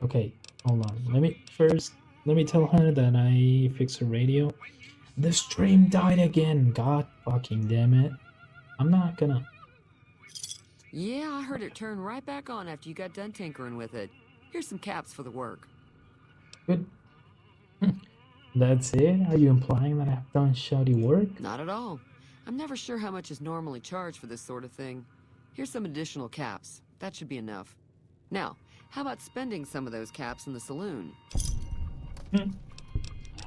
Okay, hold on. Let me tell her that I fixed her radio. The stream died again. God fucking damn it. I'm not gonna... Yeah, I heard it turn right back on after you got done tinkering with it. Here's some caps for the work. Good. That's it? Are you implying that I've done shoddy work? Not at all. I'm never sure how much is normally charged for this sort of thing. Here's some additional caps. That should be enough. Now, how about spending some of those caps in the saloon?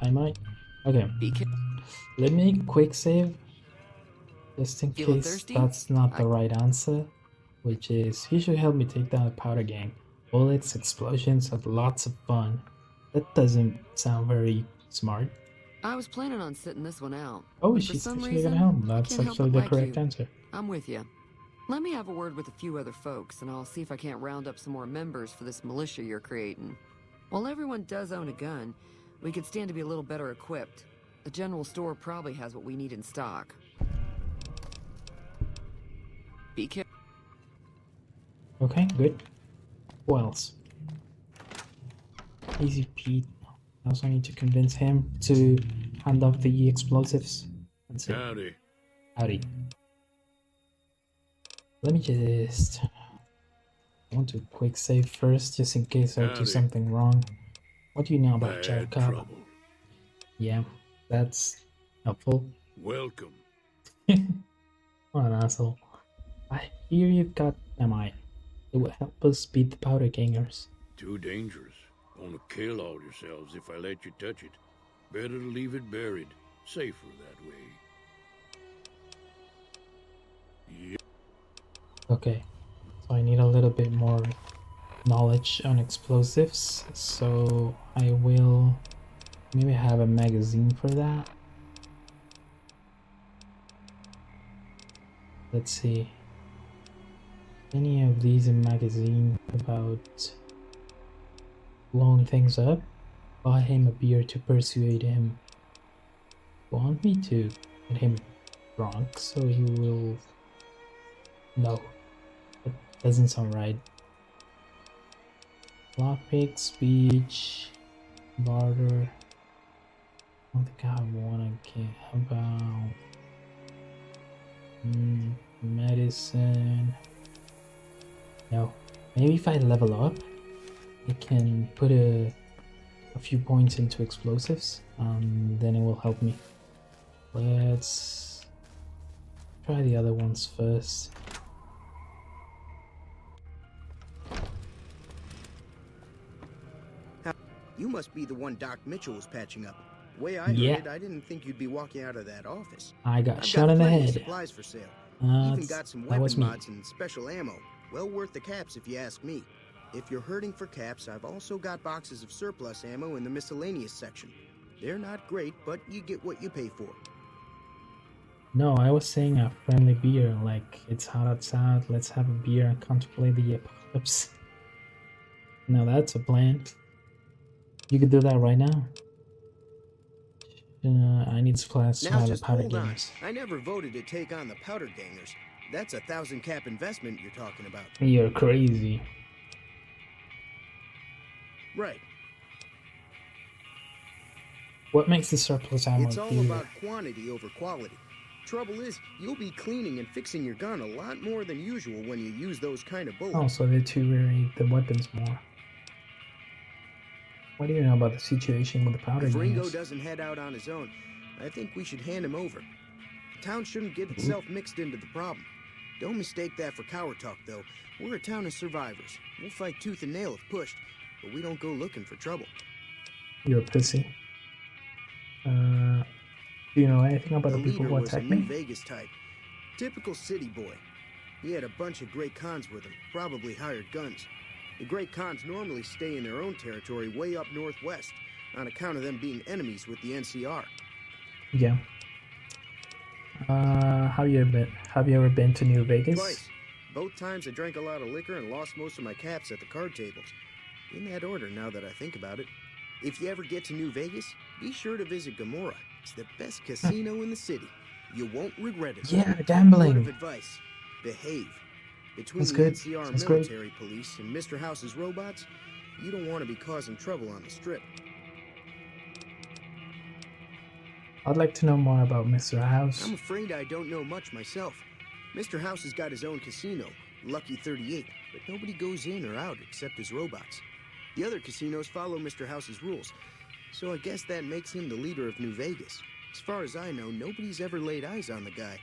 I might. Okay. Let me quick save. Just in Feeling case thirsty? that's not the right answer. Which is, you should help me take down the powder gang. Bullets, explosions, and lots of fun. That doesn't sound very smart. I was planning on sitting this one out. Oh, but for she's some actually reason, gonna help. I That's can't help actually but the like correct you. answer. I'm with you. Let me have a word with a few other folks, and I'll see if I can't round up some more members for this militia you're creating. While everyone does own a gun, we could stand to be a little better equipped. The general store probably has what we need in stock. Be careful. Okay, good. Who else? Easy Pete. I also need to convince him to hand off the explosives. That's it. Howdy. Howdy. Let me just... I want to quick save first, just in case I do Howdy. something wrong. What do you know about Bad Jacob? trouble. Yeah, that's helpful. Welcome. What an asshole. I hear you've got MI. It will help us beat the powder gangers. Too dangerous. Gonna kill all yourselves if I let you touch it. Better to leave it buried. Safer that way. Yep. Okay, so I need a little bit more knowledge on explosives, so I will maybe have a magazine for that. Let's see. Any of these in magazine about blowing things up? Buy him a beer to persuade him. Want me to get him drunk so he will... No, that doesn't sound right. Lockpick, speech, barter. I don't think I wanna get about medicine. No, maybe if I level up, I can put a few points into explosives, then it will help me. Let's try the other ones first. You must be the one Doc Mitchell was patching up. The way I Yeah. heard it, I didn't think you'd be walking out of that office. I got I've shot got in the plenty of head. supplies for sale. That's- Even got some that was weapon me. mods and special ammo. Well worth the caps if you ask me. If you're hurting for caps, I've also got boxes of surplus ammo in the miscellaneous section. They're not great, but you get what you pay for. No, I was saying a friendly beer, like it's hot outside, let's have a beer and contemplate the apocalypse. Now that's a plan. You could do that right now. I need supplies to Now buy the just powder hold on. games. I never voted to take on the powder gangers. That's a 1,000 cap investment you're talking about. You're crazy. Right. What makes the surplus ammo It's all here? about quantity over quality. Trouble is, you'll be cleaning and fixing your gun a lot more than usual when you use those kind of bullets. Oh, so they too vary the weapons more. What do you know about the situation with the powder If Ringo games? doesn't head out on his own, I think we should hand him over. The town shouldn't get itself mixed into the problem. Don't mistake that for coward talk, though. We're a town of survivors. We'll fight tooth and nail if pushed, but we don't go looking for trouble. You're a pussy. Do you know anything about the people leader who was a attacked New me? Vegas type. Typical city boy. He had a bunch of Great Khans with him, probably hired guns. The Great Khans normally stay in their own territory way up northwest, on account of them being enemies with the NCR. Yeah. Have you ever been to New Vegas? Twice. Both times I drank a lot of liquor and lost most of my caps at the card tables. In that order, now that I think about it. If you ever get to New Vegas, be sure to visit Gomorrah. It's the best casino in the city. You won't regret it. Yeah, Word gambling. of advice: behave. Between That's the good. NCR That's great. military police and Mr. House's robots, you don't want to be causing trouble on the strip. I'd like to know more about Mr. House. I'm afraid I don't know much myself. Mr. House has got his own casino, Lucky 38, but nobody goes in or out except his robots. The other casinos follow Mr. House's rules, so I guess that makes him the leader of New Vegas. As far as I know, nobody's ever laid eyes on the guy.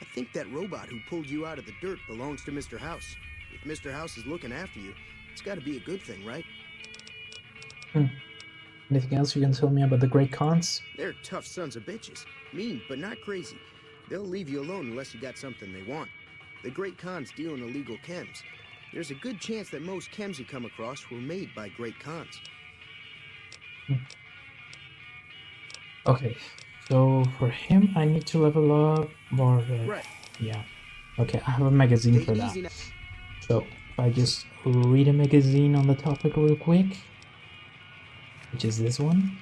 I think that robot who pulled you out of the dirt belongs to Mr. House. If Mr. House is looking after you, it's got to be a good thing, right? Anything else you can tell me about the Great Khans? They're tough sons of bitches. Mean, but not crazy. They'll leave you alone unless you got something they want. The Great Khans deal in illegal chems. There's a good chance that most chems you come across were made by Great Khans. Okay, so for him, I need to level up, or Right. yeah. Okay, I have a magazine Take for it that. easy now. So if I just read a magazine on the topic real quick, which is this one,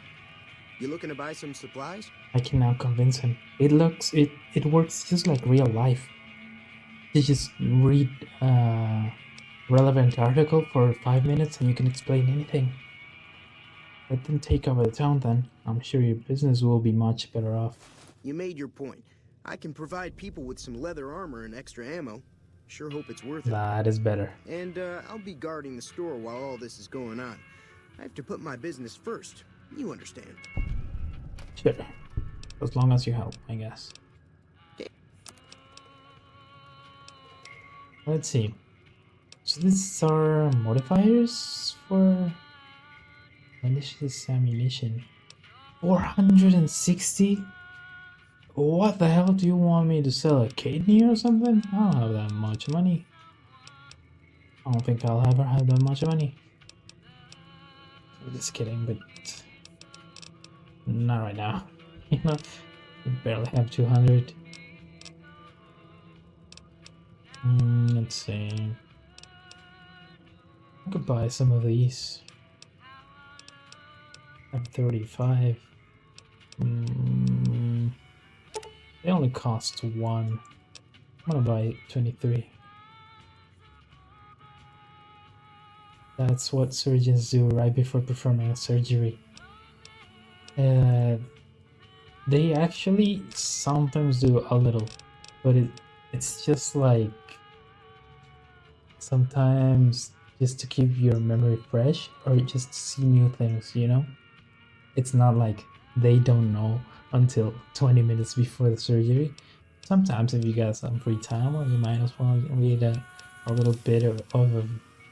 You looking to buy some supplies? I can now convince him. It works just like real life. You just read a relevant article for 5 minutes and you can explain anything. Let them take over the town then. I'm sure your business will be much better off. You made your point. I can provide people with some leather armor and extra ammo. Sure hope it's worth it. That is better. And I'll be guarding the store while all this is going on. I have to put my business first. You understand. Sure. As long as you help, I guess. Let's see. So these are modifiers for malicious ammunition. 460? What the hell do you want me to sell, a kidney or something? I don't have that much money. I don't think I'll ever have that much money. Just kidding, but not right now. You know, I barely have 200. Let's see. I could buy some of these. I have 35. They only cost 1. I'm gonna buy 23. That's what surgeons do right before performing a surgery. They actually sometimes do a little, but it's just like sometimes just to keep your memory fresh or just to see new things, you know? It's not like they don't know until 20 minutes before the surgery. Sometimes if you got some free time, well, you might as well read a little bit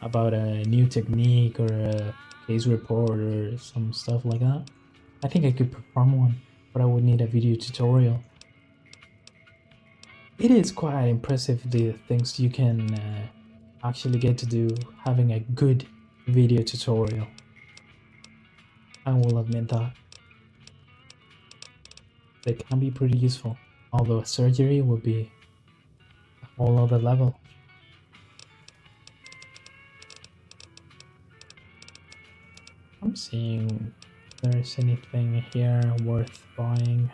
about a new technique or a case report or some stuff like that. I think I could perform one, but I would need a video tutorial. It is quite impressive the things you can actually get to do having a good video tutorial. I will admit that. They can be pretty useful. Although a surgery would be a whole other level. I'm seeing if there's anything here worth buying.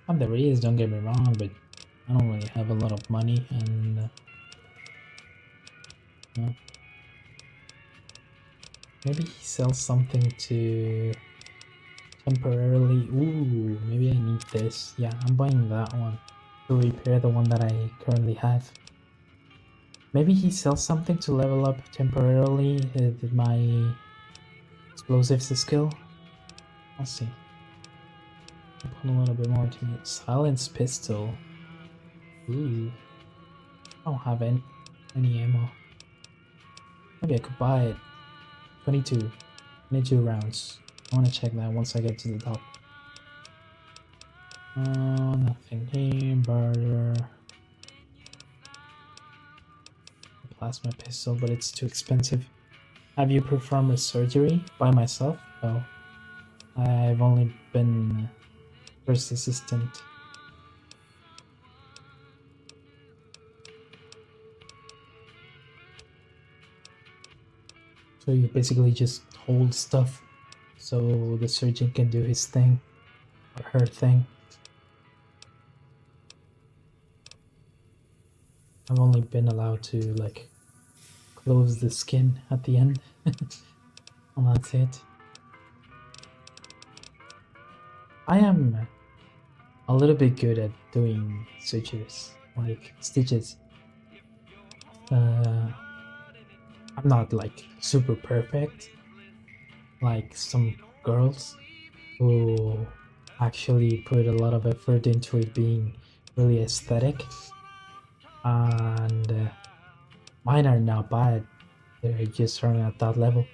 And there is, don't get me wrong, but I don't really have a lot of money, and maybe he sells something to temporarily. Ooh, maybe I need this. Yeah, I'm buying that one to repair the one that I currently have. Maybe he sells something to level up temporarily my explosives skill. I'll see. I'll put a little bit more to it. Silence pistol. Ooh. I don't have any ammo. Maybe I could buy it. 22 rounds. I want to check that once I get to the top. Nothing here. Barter. Plasma pistol, but it's too expensive. Have you performed a surgery by myself? No. I've only been first assistant. So you basically just hold stuff so the surgeon can do his thing or her thing. I've only been allowed to like close the skin at the end. And that's it. I am a little bit good at doing sutures, like stitches. I'm not like super perfect like some girls who actually put a lot of effort into it being really aesthetic, and mine are not bad. They're just around at that level.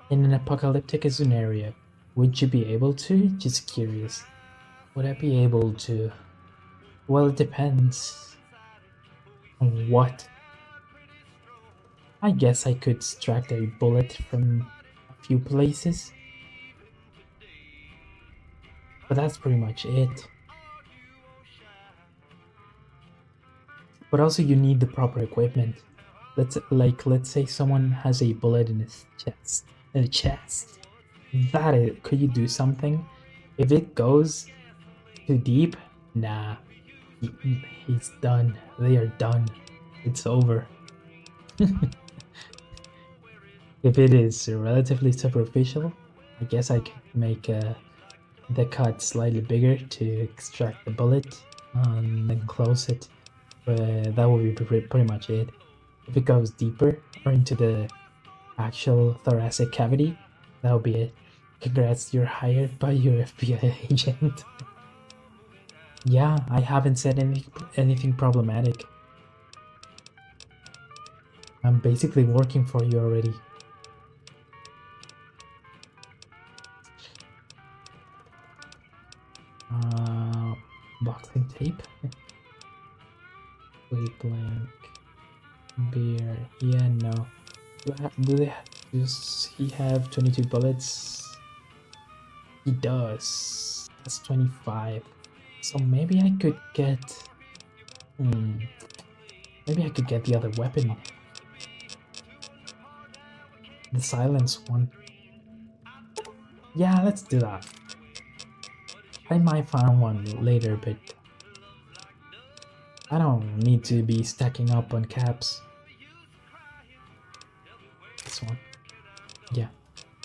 In an apocalyptic scenario, would you be able to? Just curious. Would I be able to? Well, it depends on what. I guess I could extract a bullet from a few places, but that's pretty much it. But also you need the proper equipment. Let's say someone has a bullet in his chest. Could you do something? If it goes too deep, nah. He's done. They are done. It's over. If it is relatively superficial, I guess I could make the cut slightly bigger to extract the bullet and then close it. But that would be pretty much it. If it goes deeper or into the actual thoracic cavity, that would be it. Congrats, you're hired by your FBI agent. Yeah, I haven't said anything problematic. I'm basically working for you already. Boxing tape. Plate blank. Beer. Yeah, no. Does he have 22 bullets? He does. That's 25. So maybe I could get... Maybe I could get the other weapon. The silence one. Yeah, let's do that. I might find one later, but I don't need to be stacking up on caps. This one. Yeah.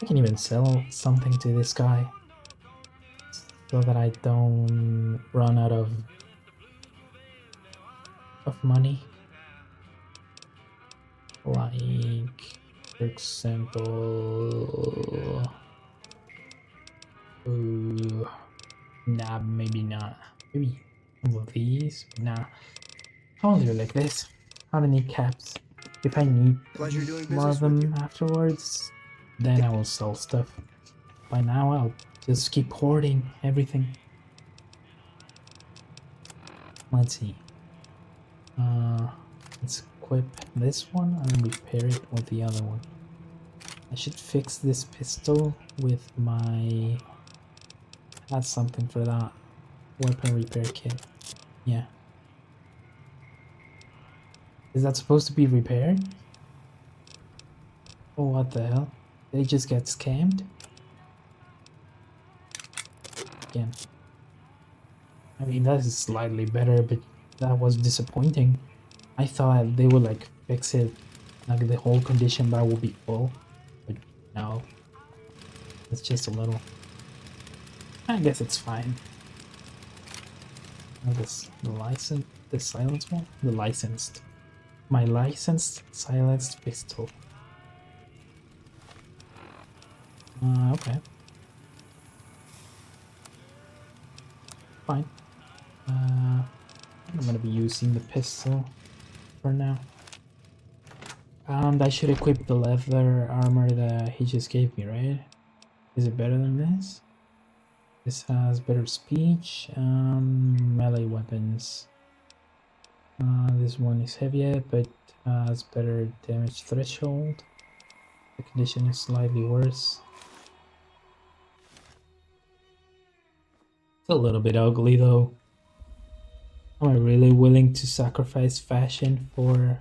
I can even sell something to this guy so that I don't run out of money. Like, for example... Ooh, nah, maybe not. Maybe some of these? Nah. I'll do it like this. I don't need caps. If I need more of them afterwards, then I will sell stuff. By now, I'll just keep hoarding everything. Let's see. Let's equip this one and repair it with the other one. I should fix this pistol with my... That's something for that. Weapon repair kit. Yeah. Is that supposed to be repaired? Oh, what the hell? Did it just get scammed? Again. I mean, that is slightly better, but that was disappointing. I thought they would like fix it, like the whole condition bar will be full, but no. It's just a little. I guess it's fine. Oh, the silenced one? The licensed. My licensed silenced pistol. Okay. Fine. I'm gonna be using the pistol for now. And I should equip the leather armor that he just gave me, right? Is it better than this? This has better speech, melee weapons. This one is heavier, but has better damage threshold. The condition is slightly worse. It's a little bit ugly though. Am I really willing to sacrifice fashion for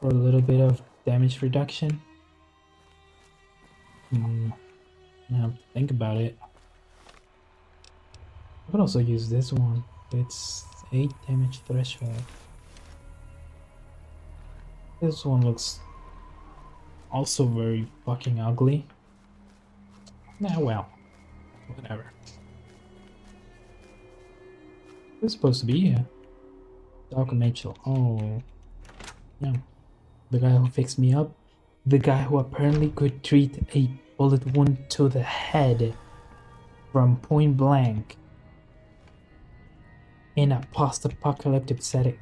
a little bit of damage reduction? I have to think about it. I could also use this one. It's 8 damage threshold. This one looks also very fucking ugly. Nah, well, whatever. It's supposed to be here. Doc Mitchell. Oh, yeah. The guy who fixed me up. The guy who apparently could treat a bullet wound to the head from point blank in a post-apocalyptic setting.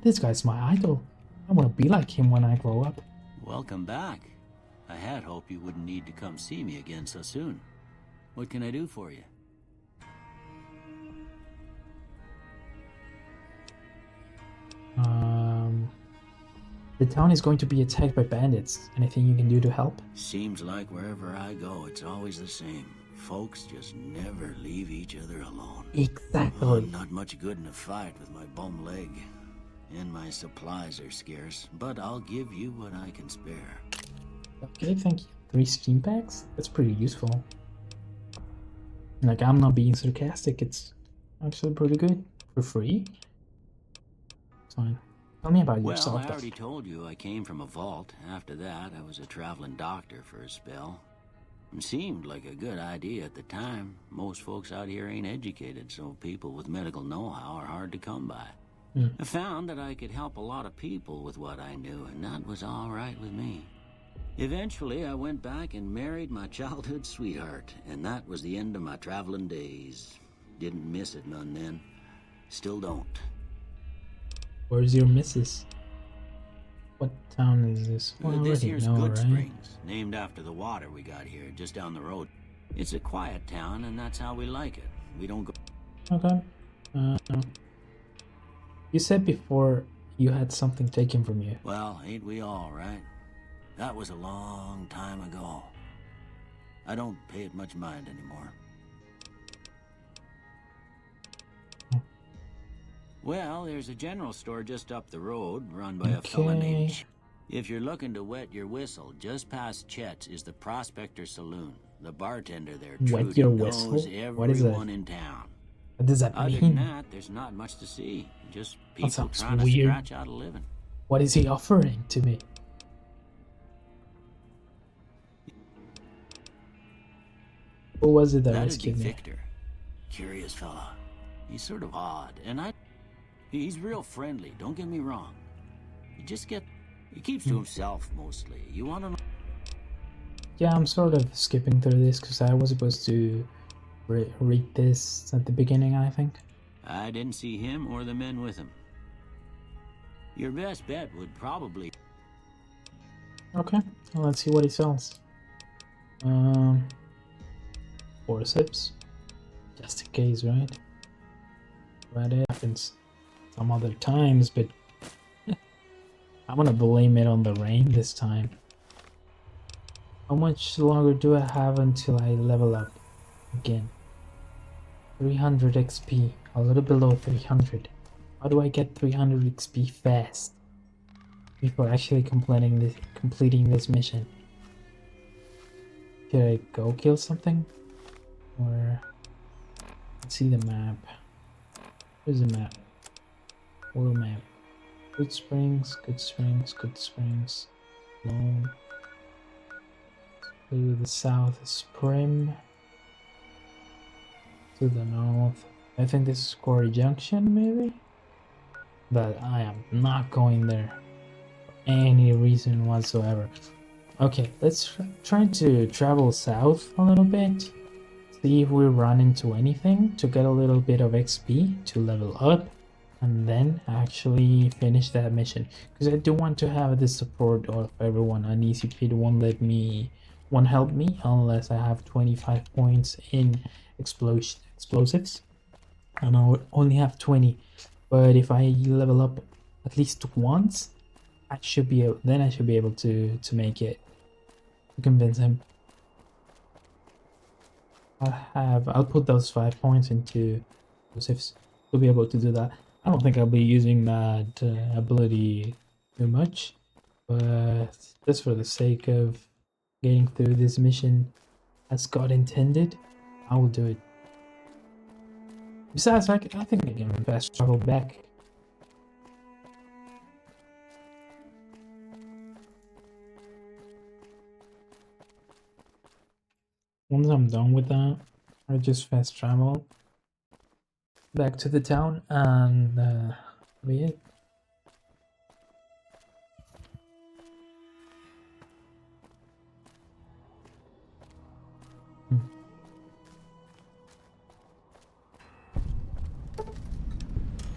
This guy's my idol. I want to be like him when I grow up. Welcome back. I had hoped you wouldn't need to come see me again so soon. What can I do for you? The town is going to be attacked by bandits. Anything you can do to help? Seems like wherever I go, it's always the same. Folks just never leave each other alone. Exactly. I'm not much good in a fight with my bum leg. And my supplies are scarce, but I'll give you what I can spare. Okay, thank you. 3 steam packs? That's pretty useful. Like, I'm not being sarcastic, it's actually pretty good. For free? It's fine. Tell me about yourself. Well, I already told you I came from a vault. After that, I was a traveling doctor for a spell. It seemed like a good idea at the time. Most folks out here ain't educated, so people with medical know-how are hard to come by. I found that I could help a lot of people with what I knew, and that was all right with me. Eventually, I went back and married my childhood sweetheart, and that was the end of my traveling days. Didn't miss it none then. Still don't. Where's your missus? What town is this? Well, This here's Goodsprings, right? named after the water we got here, just down the road. It's a quiet town, and that's how we like it. We don't go... Okay. You said before you had something taken from you. Well, ain't we all, right? That was a long time ago. I don't pay it much mind anymore. Well, there's a general store just up the road, run by a fella named... If you're looking to wet your whistle, just past Chet's is the Prospector Saloon. The bartender there Wet your knows whistle? What is that? everyone in town. What does that Other mean? than that, there's not much to see. Just people sounds trying to weird. scratch out a living. What is he offering to me? Who was it that That'd be rescued me? Victor. Curious fella. He's sort of odd, and he's real friendly, don't get me wrong. He keeps to himself mostly. You want to know? Yeah, I'm sort of skipping through this because I was supposed to read this at the beginning, I think. I didn't see him or the men with him. Your best bet would probably... Okay, well, let's see what he sells. Forceps. Just in case, right? But it happens some other times, but I'm gonna blame it on the rain this time. How much longer do I have until I level up again? 300 XP, a little below 300. How do I get 300 XP fast before actually completing this mission? Should I go kill something? Or let's see the map. Where's the map? World map. Goodsprings, Goodsprings, Goodsprings. Lone. To the south is Prim. To the north, I think this is Quarry Junction, maybe? But I am not going there for any reason whatsoever. Okay, let's try to travel south a little bit. See if we run into anything to get a little bit of XP to level up. And then actually finish that mission. Because I do want to have the support of everyone. An easy pit won't help me unless I have 25 points in explosives. And I only have 20. But if I level up at least once, I should be able to make it. To convince him. I'll put those 5 points into explosives to be able to do that. I don't think I'll be using that ability too much, but just for the sake of getting through this mission as God intended, I will do it. Besides, I think I can fast travel back. Once I'm done with that, I'll just fast travel back to the town and be it.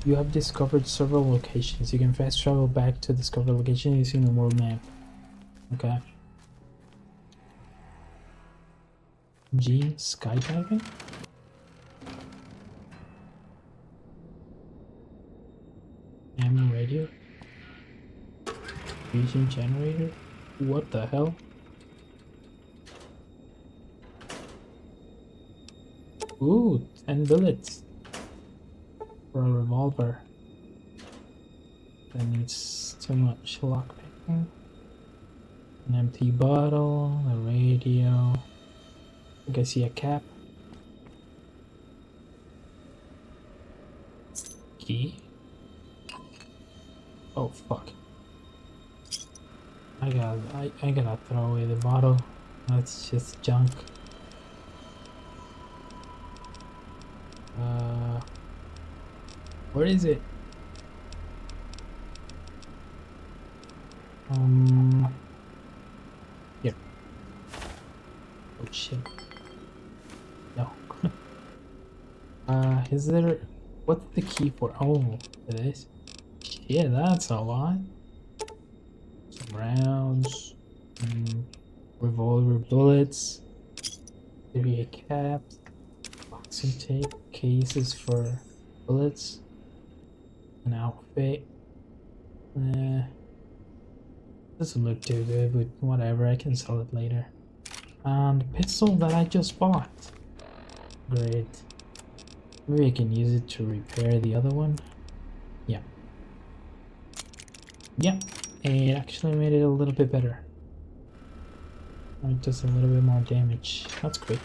You have discovered several locations. You can fast travel back to discover location using the world map. Okay. G, skydiving? M, radio? Fusion generator? What the hell? Ooh, 10 bullets for a revolver. That needs too much lockpicking. An empty bottle, a radio. I think I see a cap. Key. Oh fuck. I gotta throw away the bottle. That's just junk. Where is it? Here. Oh shit. No. Is there... What's the key for? Oh, it is. Yeah, that's a lot. Some rounds. Revolver bullets. 38 caps. Boxing tape. Cases for bullets. An outfit. Doesn't look too good, but whatever, I can sell it later. And the pistol that I just bought. Great. Maybe I can use it to repair the other one. Yeah. Yeah, it actually made it a little bit better. It does a little bit more damage. That's great.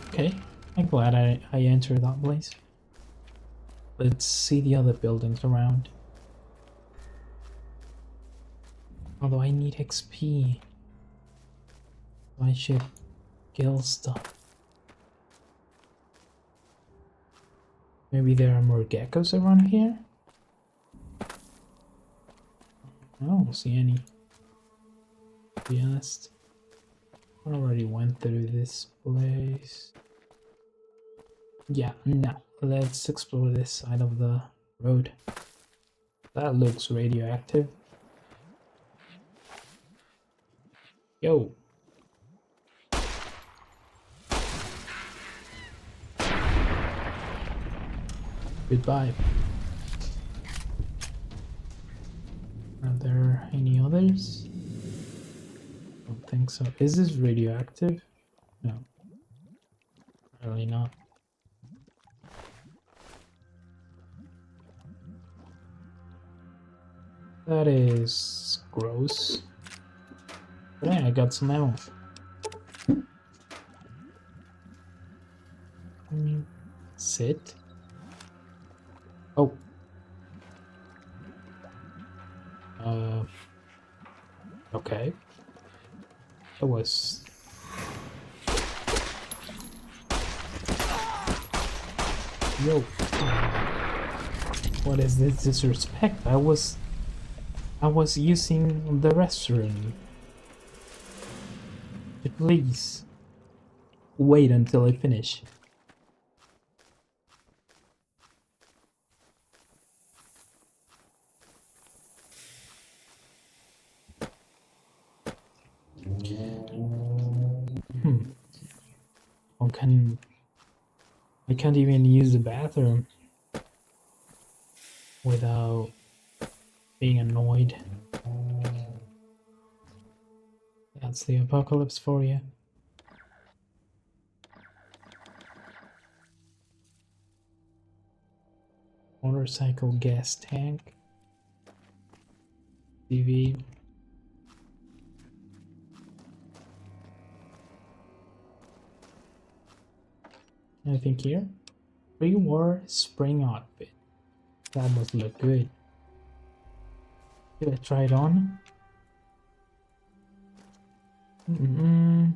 Okay, I'm glad I entered that place. Let's see the other buildings around. Although I need XP. I should kill stuff. Maybe there are more geckos around here? I don't see any. To be honest. I already went through this place. Yeah, now let's explore this side of the road. That looks radioactive. Yo. Goodbye. Another there any others? Don't think so. Is this radioactive? No. Really not. That is gross. But yeah, I got some ammo. Sit. Oh. Okay. That was... Yo. What is this disrespect? I was using the restroom. Please. Wait until I finish. I can't even use the bathroom without being annoyed. That's the apocalypse for you. Motorcycle gas tank. TV. Anything here? Pre-war spring outfit. That must look good. Should I try it on? I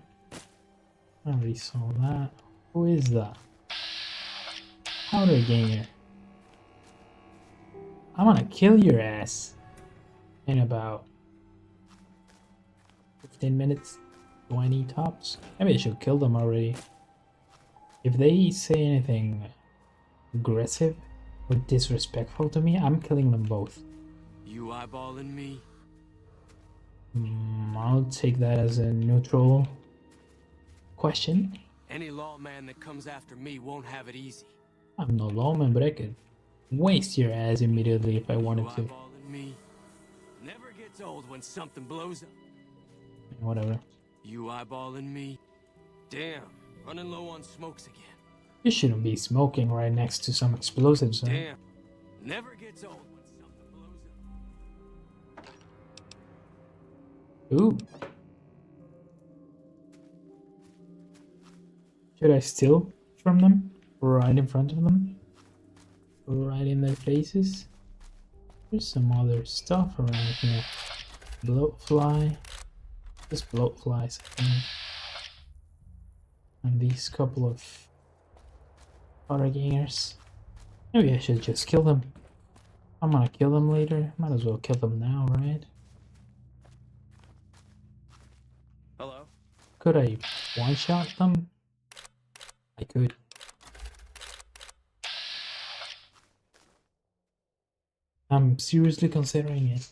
already saw that. Who is that? Powder gainer. I'm gonna kill your ass in about 15 minutes, 20 tops. Maybe I should kill them already. If they say anything aggressive or disrespectful to me, I'm killing them both. You eyeballing me? I'll take that as a neutral question. Any lawman that comes after me won't have it easy. I'm no lawman, but I could waste your ass immediately if I wanted to. Eyeballing me never gets old when something blows up. Whatever. You eyeballing me? Damn, running low on smokes again. You shouldn't be smoking right next to some explosives. Huh? Damn, never gets old when something blows up. Ooh. Should I steal from them? Right in front of them? Right in their faces? There's some other stuff around here. Bloatfly. Just bloatflies, I think. And these couple of powder gangers. Maybe I should just kill them. I'm gonna kill them later. Might as well kill them now, right? Hello? Could I one-shot them? I could. I'm seriously considering it.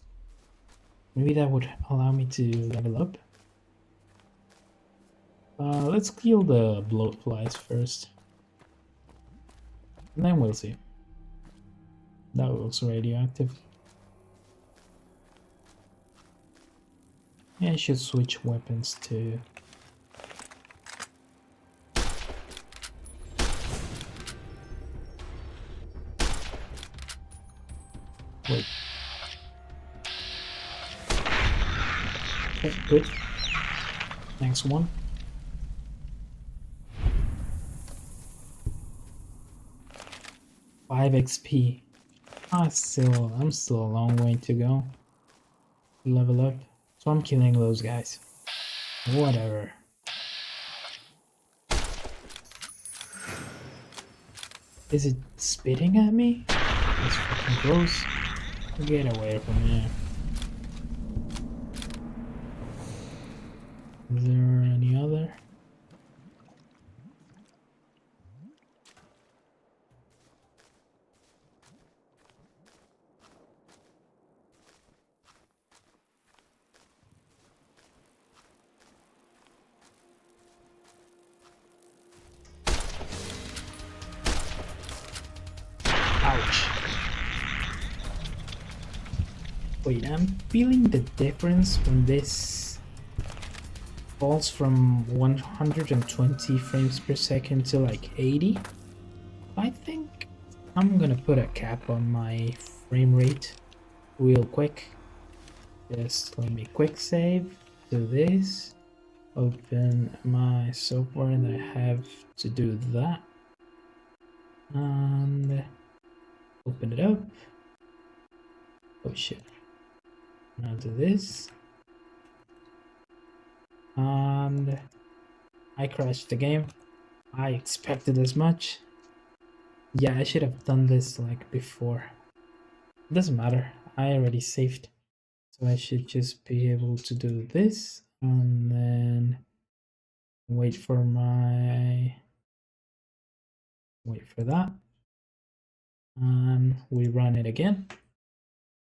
Maybe that would allow me to level up. Let's kill the bloatflies first. And then we'll see. That looks radioactive. Yeah, I should switch weapons too. Wait. Okay, good. Next one. Five XP. I'm still a long way to go. Level up. So I'm killing those guys. Whatever. Is it spitting at me? That's fucking close. Get away from here. Is there any other? Ouch. Wait, I'm feeling the difference when this falls from 120 frames per second to like 80. I think I'm gonna put a cap on my frame rate real quick. Just let me quick save, do this, open my software and I have to do that, and open it up. Oh shit. Now do this, and I crashed the game. I expected as much. Yeah, I should have done this like before. It doesn't matter, I already saved. So I should just be able to do this and then wait for that, and we run it again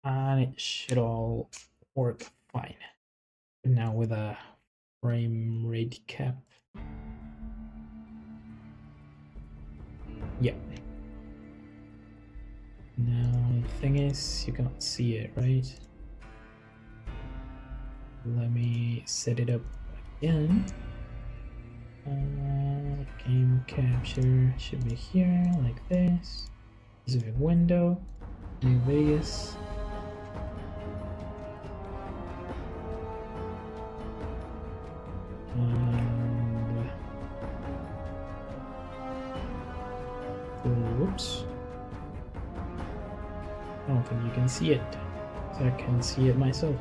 and it should all work fine. Now with a frame rate cap. Yeah. Now the thing is, you cannot see it, right? Let me set it up again. Game capture should be here, like this. Specific window, New Vegas. And whoops. I don't think you can see it. So I can see it myself.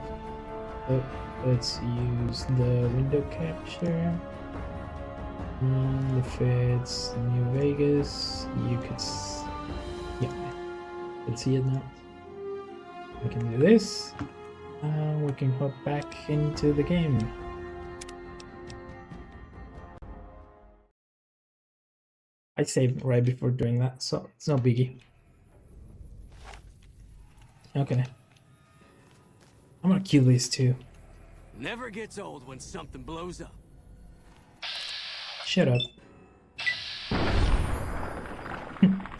So let's use the window capture. And if it's New Vegas, you could yeah, I can see it now. We can do this, and we can hop back into the game. I saved right before doing that, so it's no biggie. Okay. I'm gonna kill these two. Never gets old when something blows up. Shut up.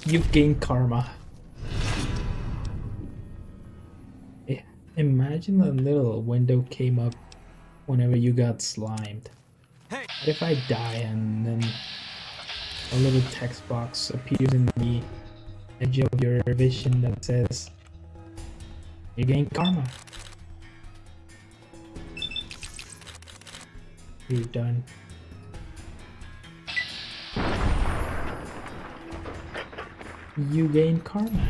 You've gained karma. Yeah. Imagine a little window came up whenever you got slimed. Hey. What if I die and then a little text box appears in the edge of your vision that says you gain karma? You're done. You gain karma.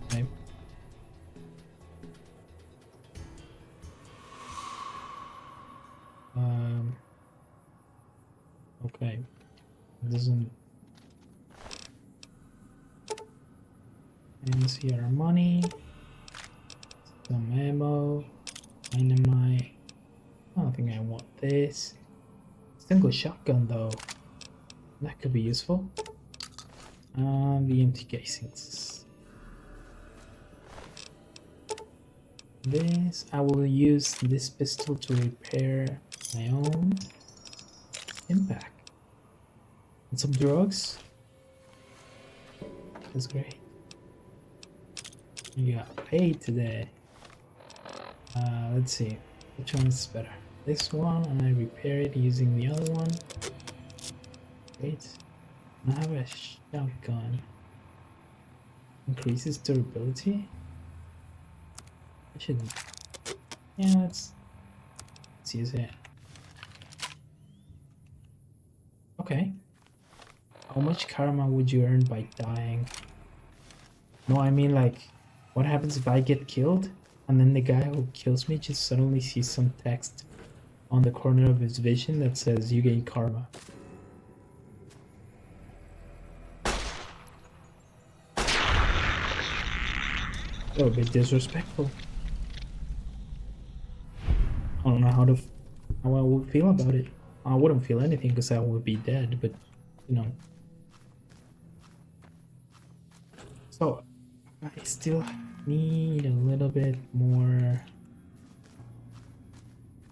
Okay. Okay. It doesn't. And see our money. Some ammo. Dynamite. I don't think I want this. Single shotgun though. That could be useful. The empty casings. This, I will use this pistol to repair my own impact. And some drugs. That's great. You got paid today. Let's see. Which one is better? This one, and I repair it using the other one. Great. I have a shotgun. Increases durability? I shouldn't. Yeah, let's use it. Okay. How much karma would you earn by dying? No, I mean like, what happens if I get killed and then the guy who kills me just suddenly sees some text on the corner of his vision that says you gain karma? Oh, a bit disrespectful. I don't know how I would feel about it. I wouldn't feel anything because I would be dead, but you know. So I still need a little bit more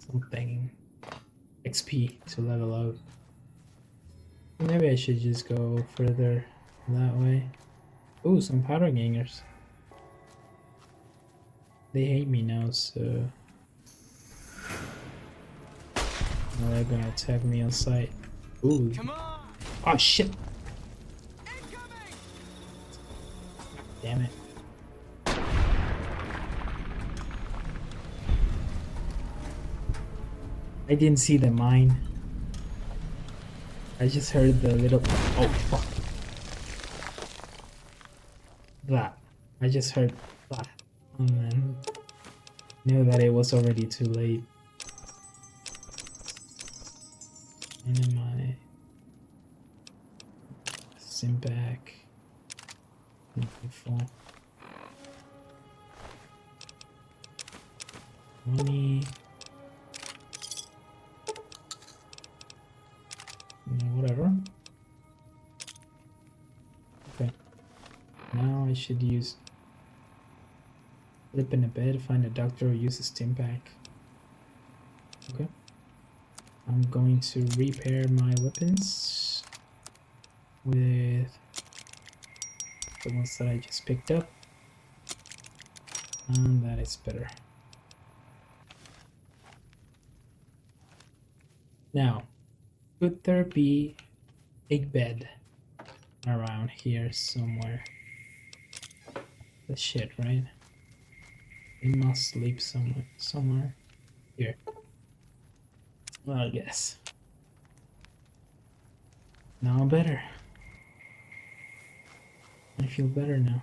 something XP to level up. Maybe I should just go further that way. Ooh, some powder gangers. They hate me now, so now they're gonna attack me on sight. Ooh. Come on! Oh shit! Damn it. I didn't see the mine. I just heard the little. Oh fuck. That. I just heard that. And then knew that it was already too late. And then my sim back. Beautiful. Money. Whatever. Okay. Now I should use flip in a bed, find a doctor, or use a stim pack. Okay. I'm going to repair my weapons with the ones that I just picked up. And that is better. Now, could there be a bed around here somewhere? The shit, right? They must sleep somewhere here. Well, I guess. Now I'm better. I feel better now.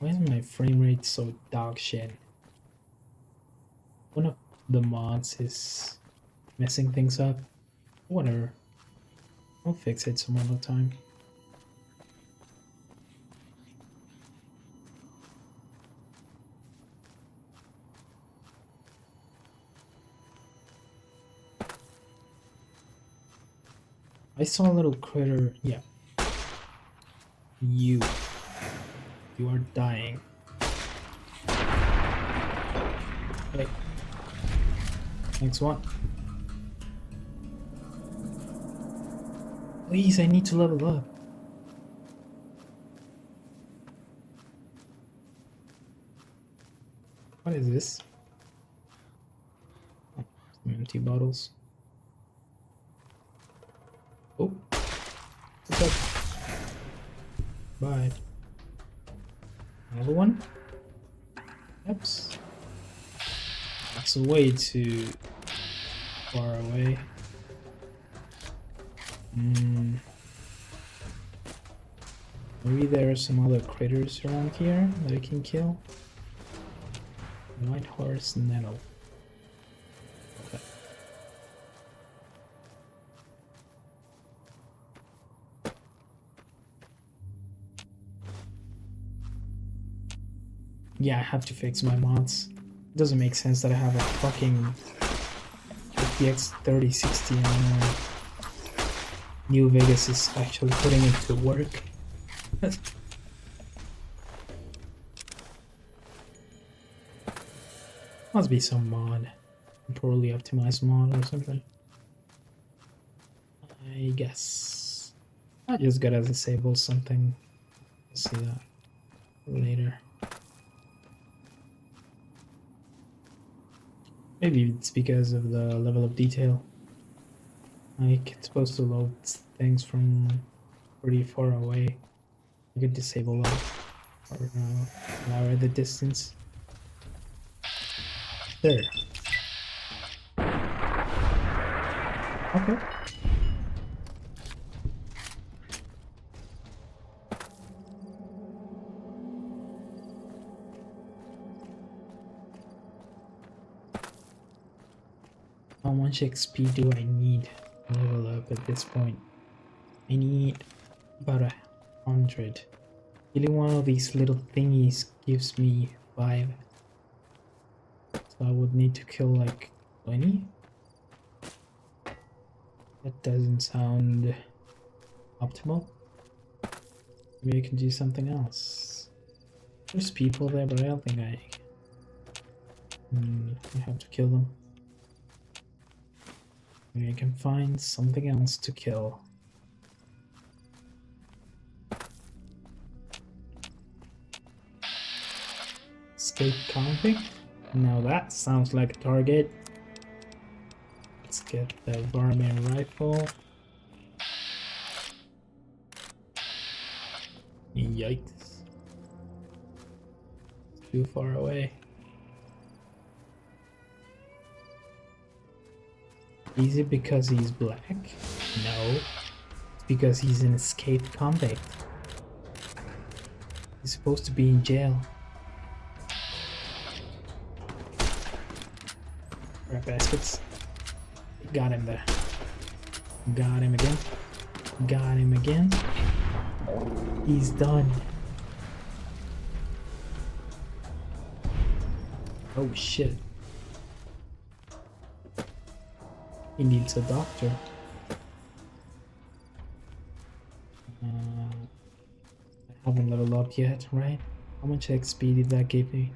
Why is my frame rate so dog shit? One of the mods is messing things up. Whatever. I'll fix it some other time. I saw a little critter. Yeah. You are dying. Hey. Next one. Please, I need to level up. What is this? Oh, some empty bottles. Oh. What's up? Bye. Another one? Yep. That's way too far away. Maybe there are some other critters around here that I can kill. White horse nettle. Okay. Yeah, I have to fix my mods. It doesn't make sense that I have a fucking GTX 3060 and New Vegas is actually putting it to work. Must be some mod. Poorly optimized mod or something. I guess. I just gotta disable something. We'll see that later. Maybe it's because of the level of detail. Like, it's supposed to load things from pretty far away. I could disable that or lower the distance. There. Okay. How much XP do I need to level up at this point? I need about 100. Killing one of these little thingies gives me 5. So I would need to kill like 20? That doesn't sound optimal. Maybe I can do something else. There's people there, but I don't think I have to kill them. Maybe I can find something else to kill. Escape convict? Now that sounds like a target. Let's get the varmint rifle. Yikes. Too far away. Is it because he's black? No. It's because he's an escaped convict. He's supposed to be in jail. Rat baskets. Got him there. Got him again. Got him again. He's done. Oh shit. He needs a doctor. I haven't leveled up yet, right? How much XP did that give me?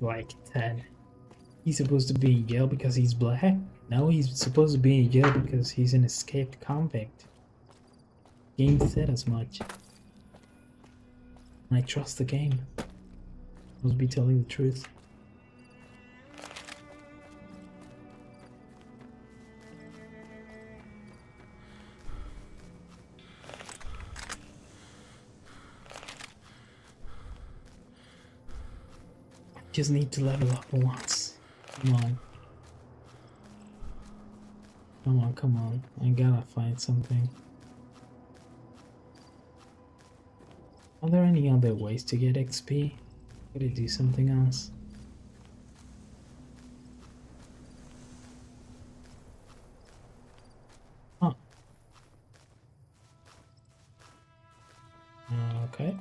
Like 10. He's supposed to be in jail because he's black? No, he's supposed to be in jail because he's an escaped convict. Game said as much. And I trust the game. Must be telling the truth. Just need to level up once. Come on. Come on, come on. I gotta find something. Are there any other ways to get XP? Gotta do something else. Huh. Okay.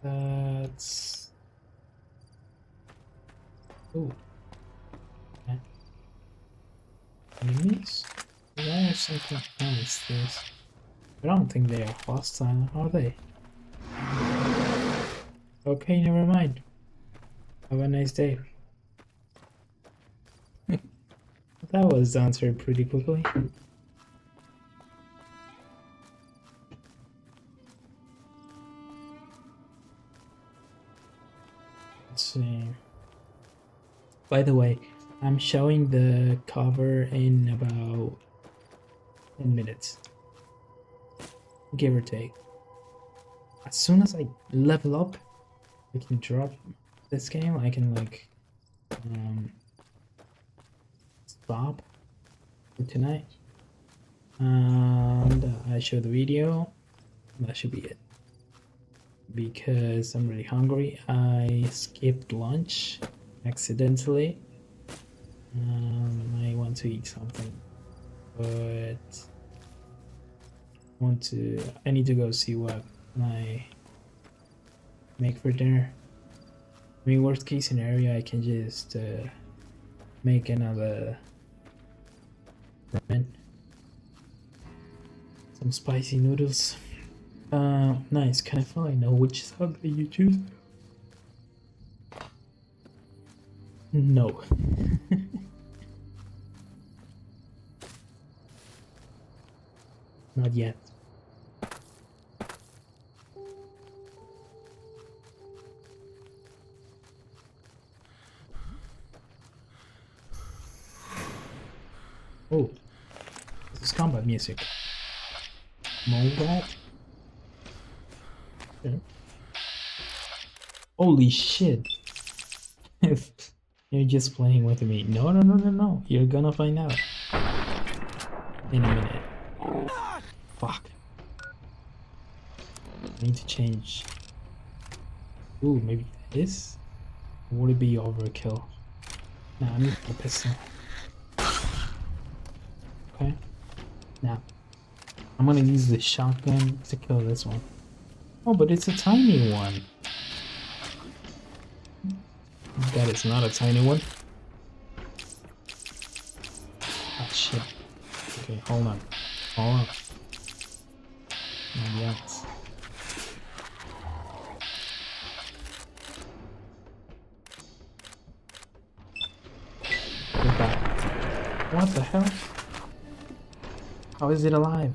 That's... Ooh. Okay. Enemies? Why are something else this? I don't think they are hostile, are they? Okay, never mind. Have a nice day. That was answered pretty quickly. Let's see. By the way, I'm showing the cover in about 10 minutes. Give or take. As soon as I level up, I can drop this game. I can like stop for tonight. And I show the video. That should be it. Because I'm really hungry. I skipped lunch accidentally. I want to eat something, but I need to go see what I make for dinner. I mean, worst case scenario, I can just make another ramen, some spicy noodles. Nice. Can I finally know which sub that you choose? No. Not yet. Oh, this is combat music. Mobile. Okay. Holy shit! You're just playing with me. No, no, no, no, no. You're gonna find out in a minute. Fuck. I need to change. Ooh, maybe this? Would it be overkill? Nah, I need the pistol. Okay. Now, I'm gonna use the shotgun to kill this one. Oh, but it's a tiny one. That is not a tiny one. Ah, shit. Okay, hold on. Oh. Not yet. Get back. What the hell? How is it alive?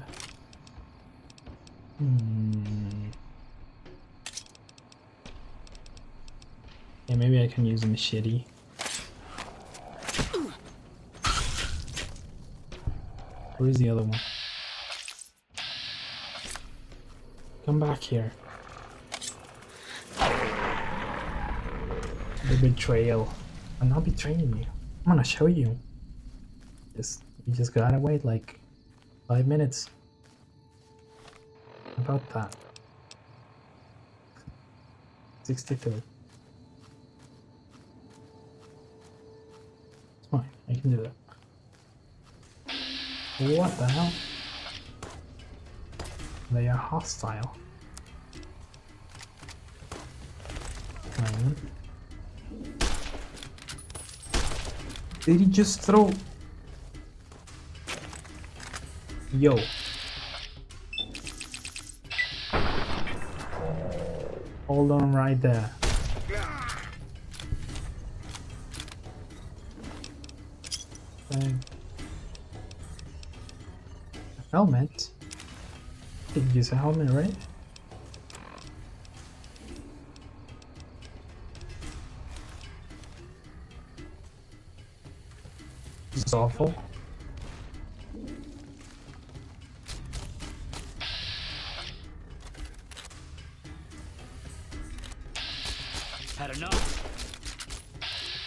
Yeah, maybe I can use a machete. Where is the other one? Come back here. The betrayal. I'm not betraying you. I'm gonna show you. You just gotta wait like 5 minutes. About that. 63. It's fine, I can do that. What the hell? They are hostile. Did he just throw? Yo. Hold on right there. Helmet? Did you use a helmet, right? This is awful. Had enough.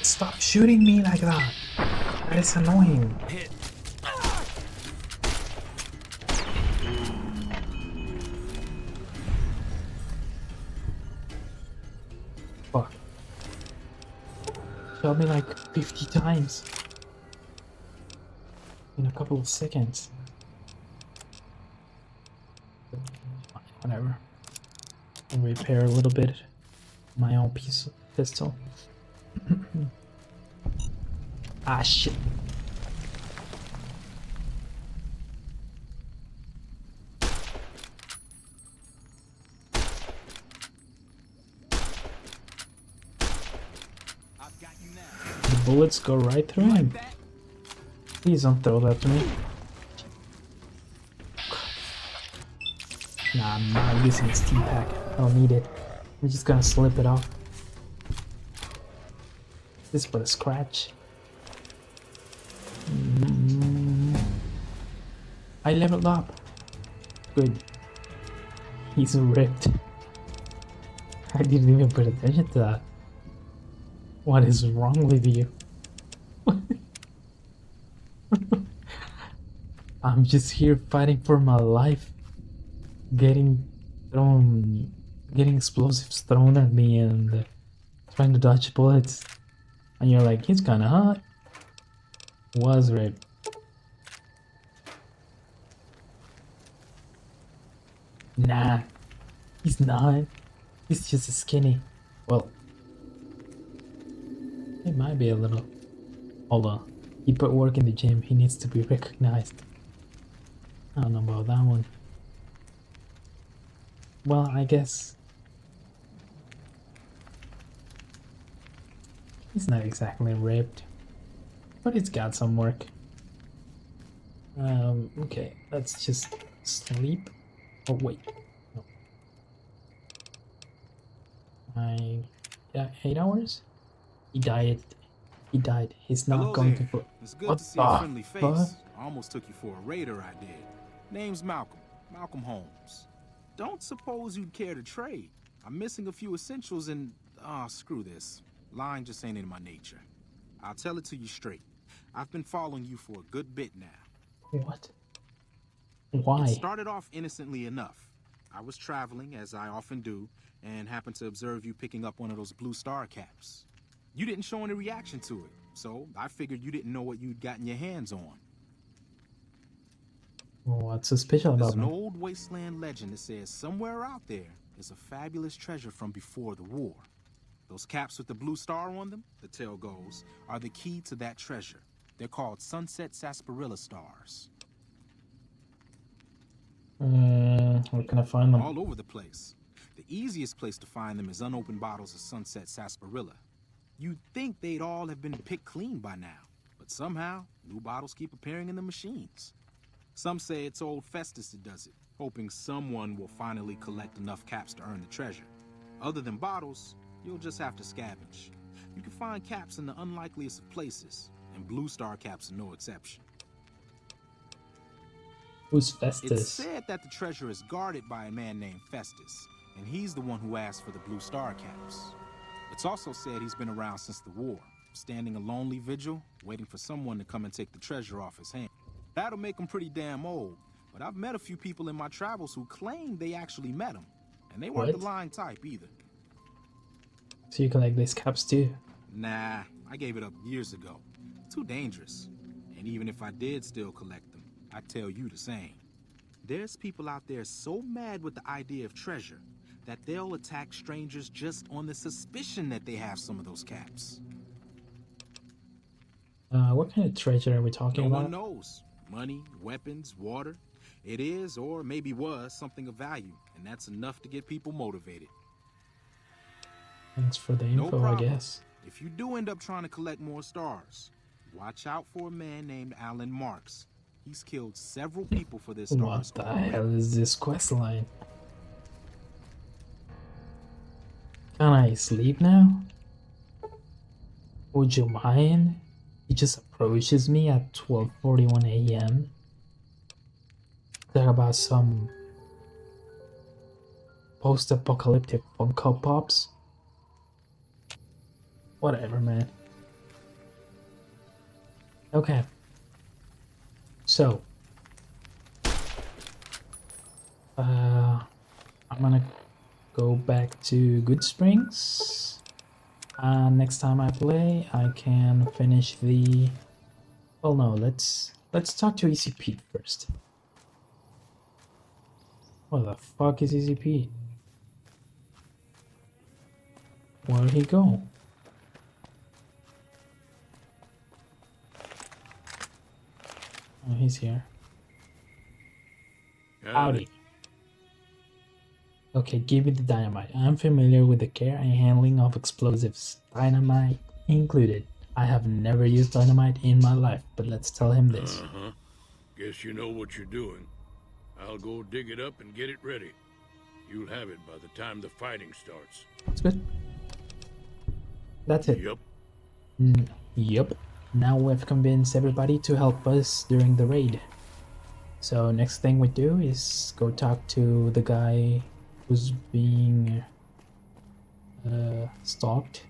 Stop shooting me like that. That is annoying. Hit. Fuck. Shot me like 50 times. In a couple of seconds. Whatever. I'll repair a little bit my own pistol. Ah shit. The bullets go right through him. Please don't throw that to me. Nah, I'm not using this team pack. I don't need it. I'm just gonna slip it off. This but a scratch. I leveled up. Good. He's ripped. I didn't even pay attention to that. What is wrong with you? I'm just here fighting for my life. Getting explosives thrown at me and trying to dodge bullets. And you're like, he's kinda hot. Was ripped. Nah, he's not. He's just skinny. Well, he might be a little. Hold on. He put work in the gym. He needs to be recognized. I don't know about that one. Well, I guess he's not exactly ripped, but he's got some work. Okay, let's just sleep. Oh wait, no. Yeah, 8 hours? He died. He died. He's not going to. It's good What to see a friendly the face. fuck? I almost took you for a raider, I did. Name's Malcolm. Malcolm Holmes. Don't suppose you'd care to trade. I'm missing a few essentials and... screw this. Lying just ain't in my nature. I'll tell it to you straight. I've been following you for a good bit now. What? Why? It started off innocently enough. I was traveling, as I often do, and happened to observe you picking up one of those blue star caps. You didn't show any reaction to it, so I figured you didn't know what you'd gotten your hands on. What's so special There's about an them? old wasteland legend that says somewhere out there is a fabulous treasure from before the war. Those caps with the blue star on them, the tale goes, are the key to that treasure. They're called sunset sarsaparilla stars. Where can I find them? All over the place. The easiest place to find them is unopened bottles of Sunset Sarsaparilla. You'd think they'd all have been picked clean by now, but somehow, new bottles keep appearing in the machines. Some say it's old Festus that does it, hoping someone will finally collect enough caps to earn the treasure. Other than bottles, you'll just have to scavenge. You can find caps in the unlikeliest of places, and Blue Star caps are no exception. Who's It's Festus? said that the treasure is guarded by a man named Festus, and he's the one who asked for the Blue Star caps. It's also said he's been around since the war, standing a lonely vigil, waiting for someone to come and take the treasure off his hand. That'll make him pretty damn old, but I've met a few people in my travels who claim they actually met him, and they weren't What? the lying type either. So you collect these caps too? Nah, I gave it up years ago. Too dangerous. And even if I did still collect them, I'd tell you the same. There's people out there so mad with the idea of treasure that they'll attack strangers just on the suspicion that they have some of those caps. What kind of treasure are we talking No about? one knows. Money, weapons, water. It is, or maybe was, something of value, and that's enough to get people motivated. Thanks for the No info, I problem. guess. If you do end up trying to collect more stars, watch out for a man named Alan Marks. He's killed several people for their What stars. the already. hell is this quest line? Can I sleep now? Would you mind? He just approaches me at 12:41 a.m. Talk about some post-apocalyptic Funko Pops. Whatever, man. Okay. So, I'm gonna go back to Goodsprings. Next time I play, I can finish the. Well, no, let's talk to Easy Pete first. What the fuck is Easy Pete? Where'd he go? Oh, he's here. Howdy. Okay, give me the dynamite. I'm familiar with the care and handling of explosives, dynamite included. I have never used dynamite in my life, but let's tell him this. Uh-huh. Guess you know what you're doing. I'll go dig it up and get it ready. You'll have it by the time the fighting starts. That's good. That's it. Yup. Yep. Now we've convinced everybody to help us during the raid. So next thing we do is go talk to the guy who's being stalked.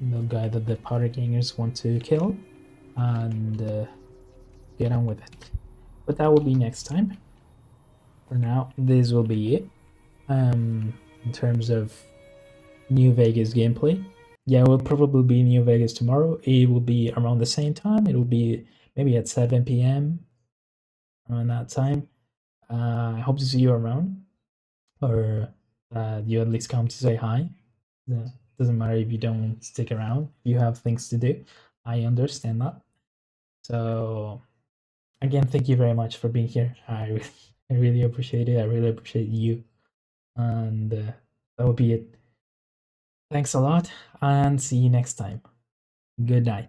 The guy that the powder gangers want to kill. And get on with it. But that will be next time. For now, this will be it. In terms of New Vegas gameplay. Yeah, it will probably be New Vegas tomorrow. It will be around the same time. It will be maybe at 7 p.m. around that time. I hope to see you around. Or you at least come to say hi. Doesn't matter if you don't stick around. If you have things to do. I understand that. So, again, thank you very much for being here. I really appreciate it. I really appreciate you. And that will be it. Thanks a lot, and see you next time. Good night.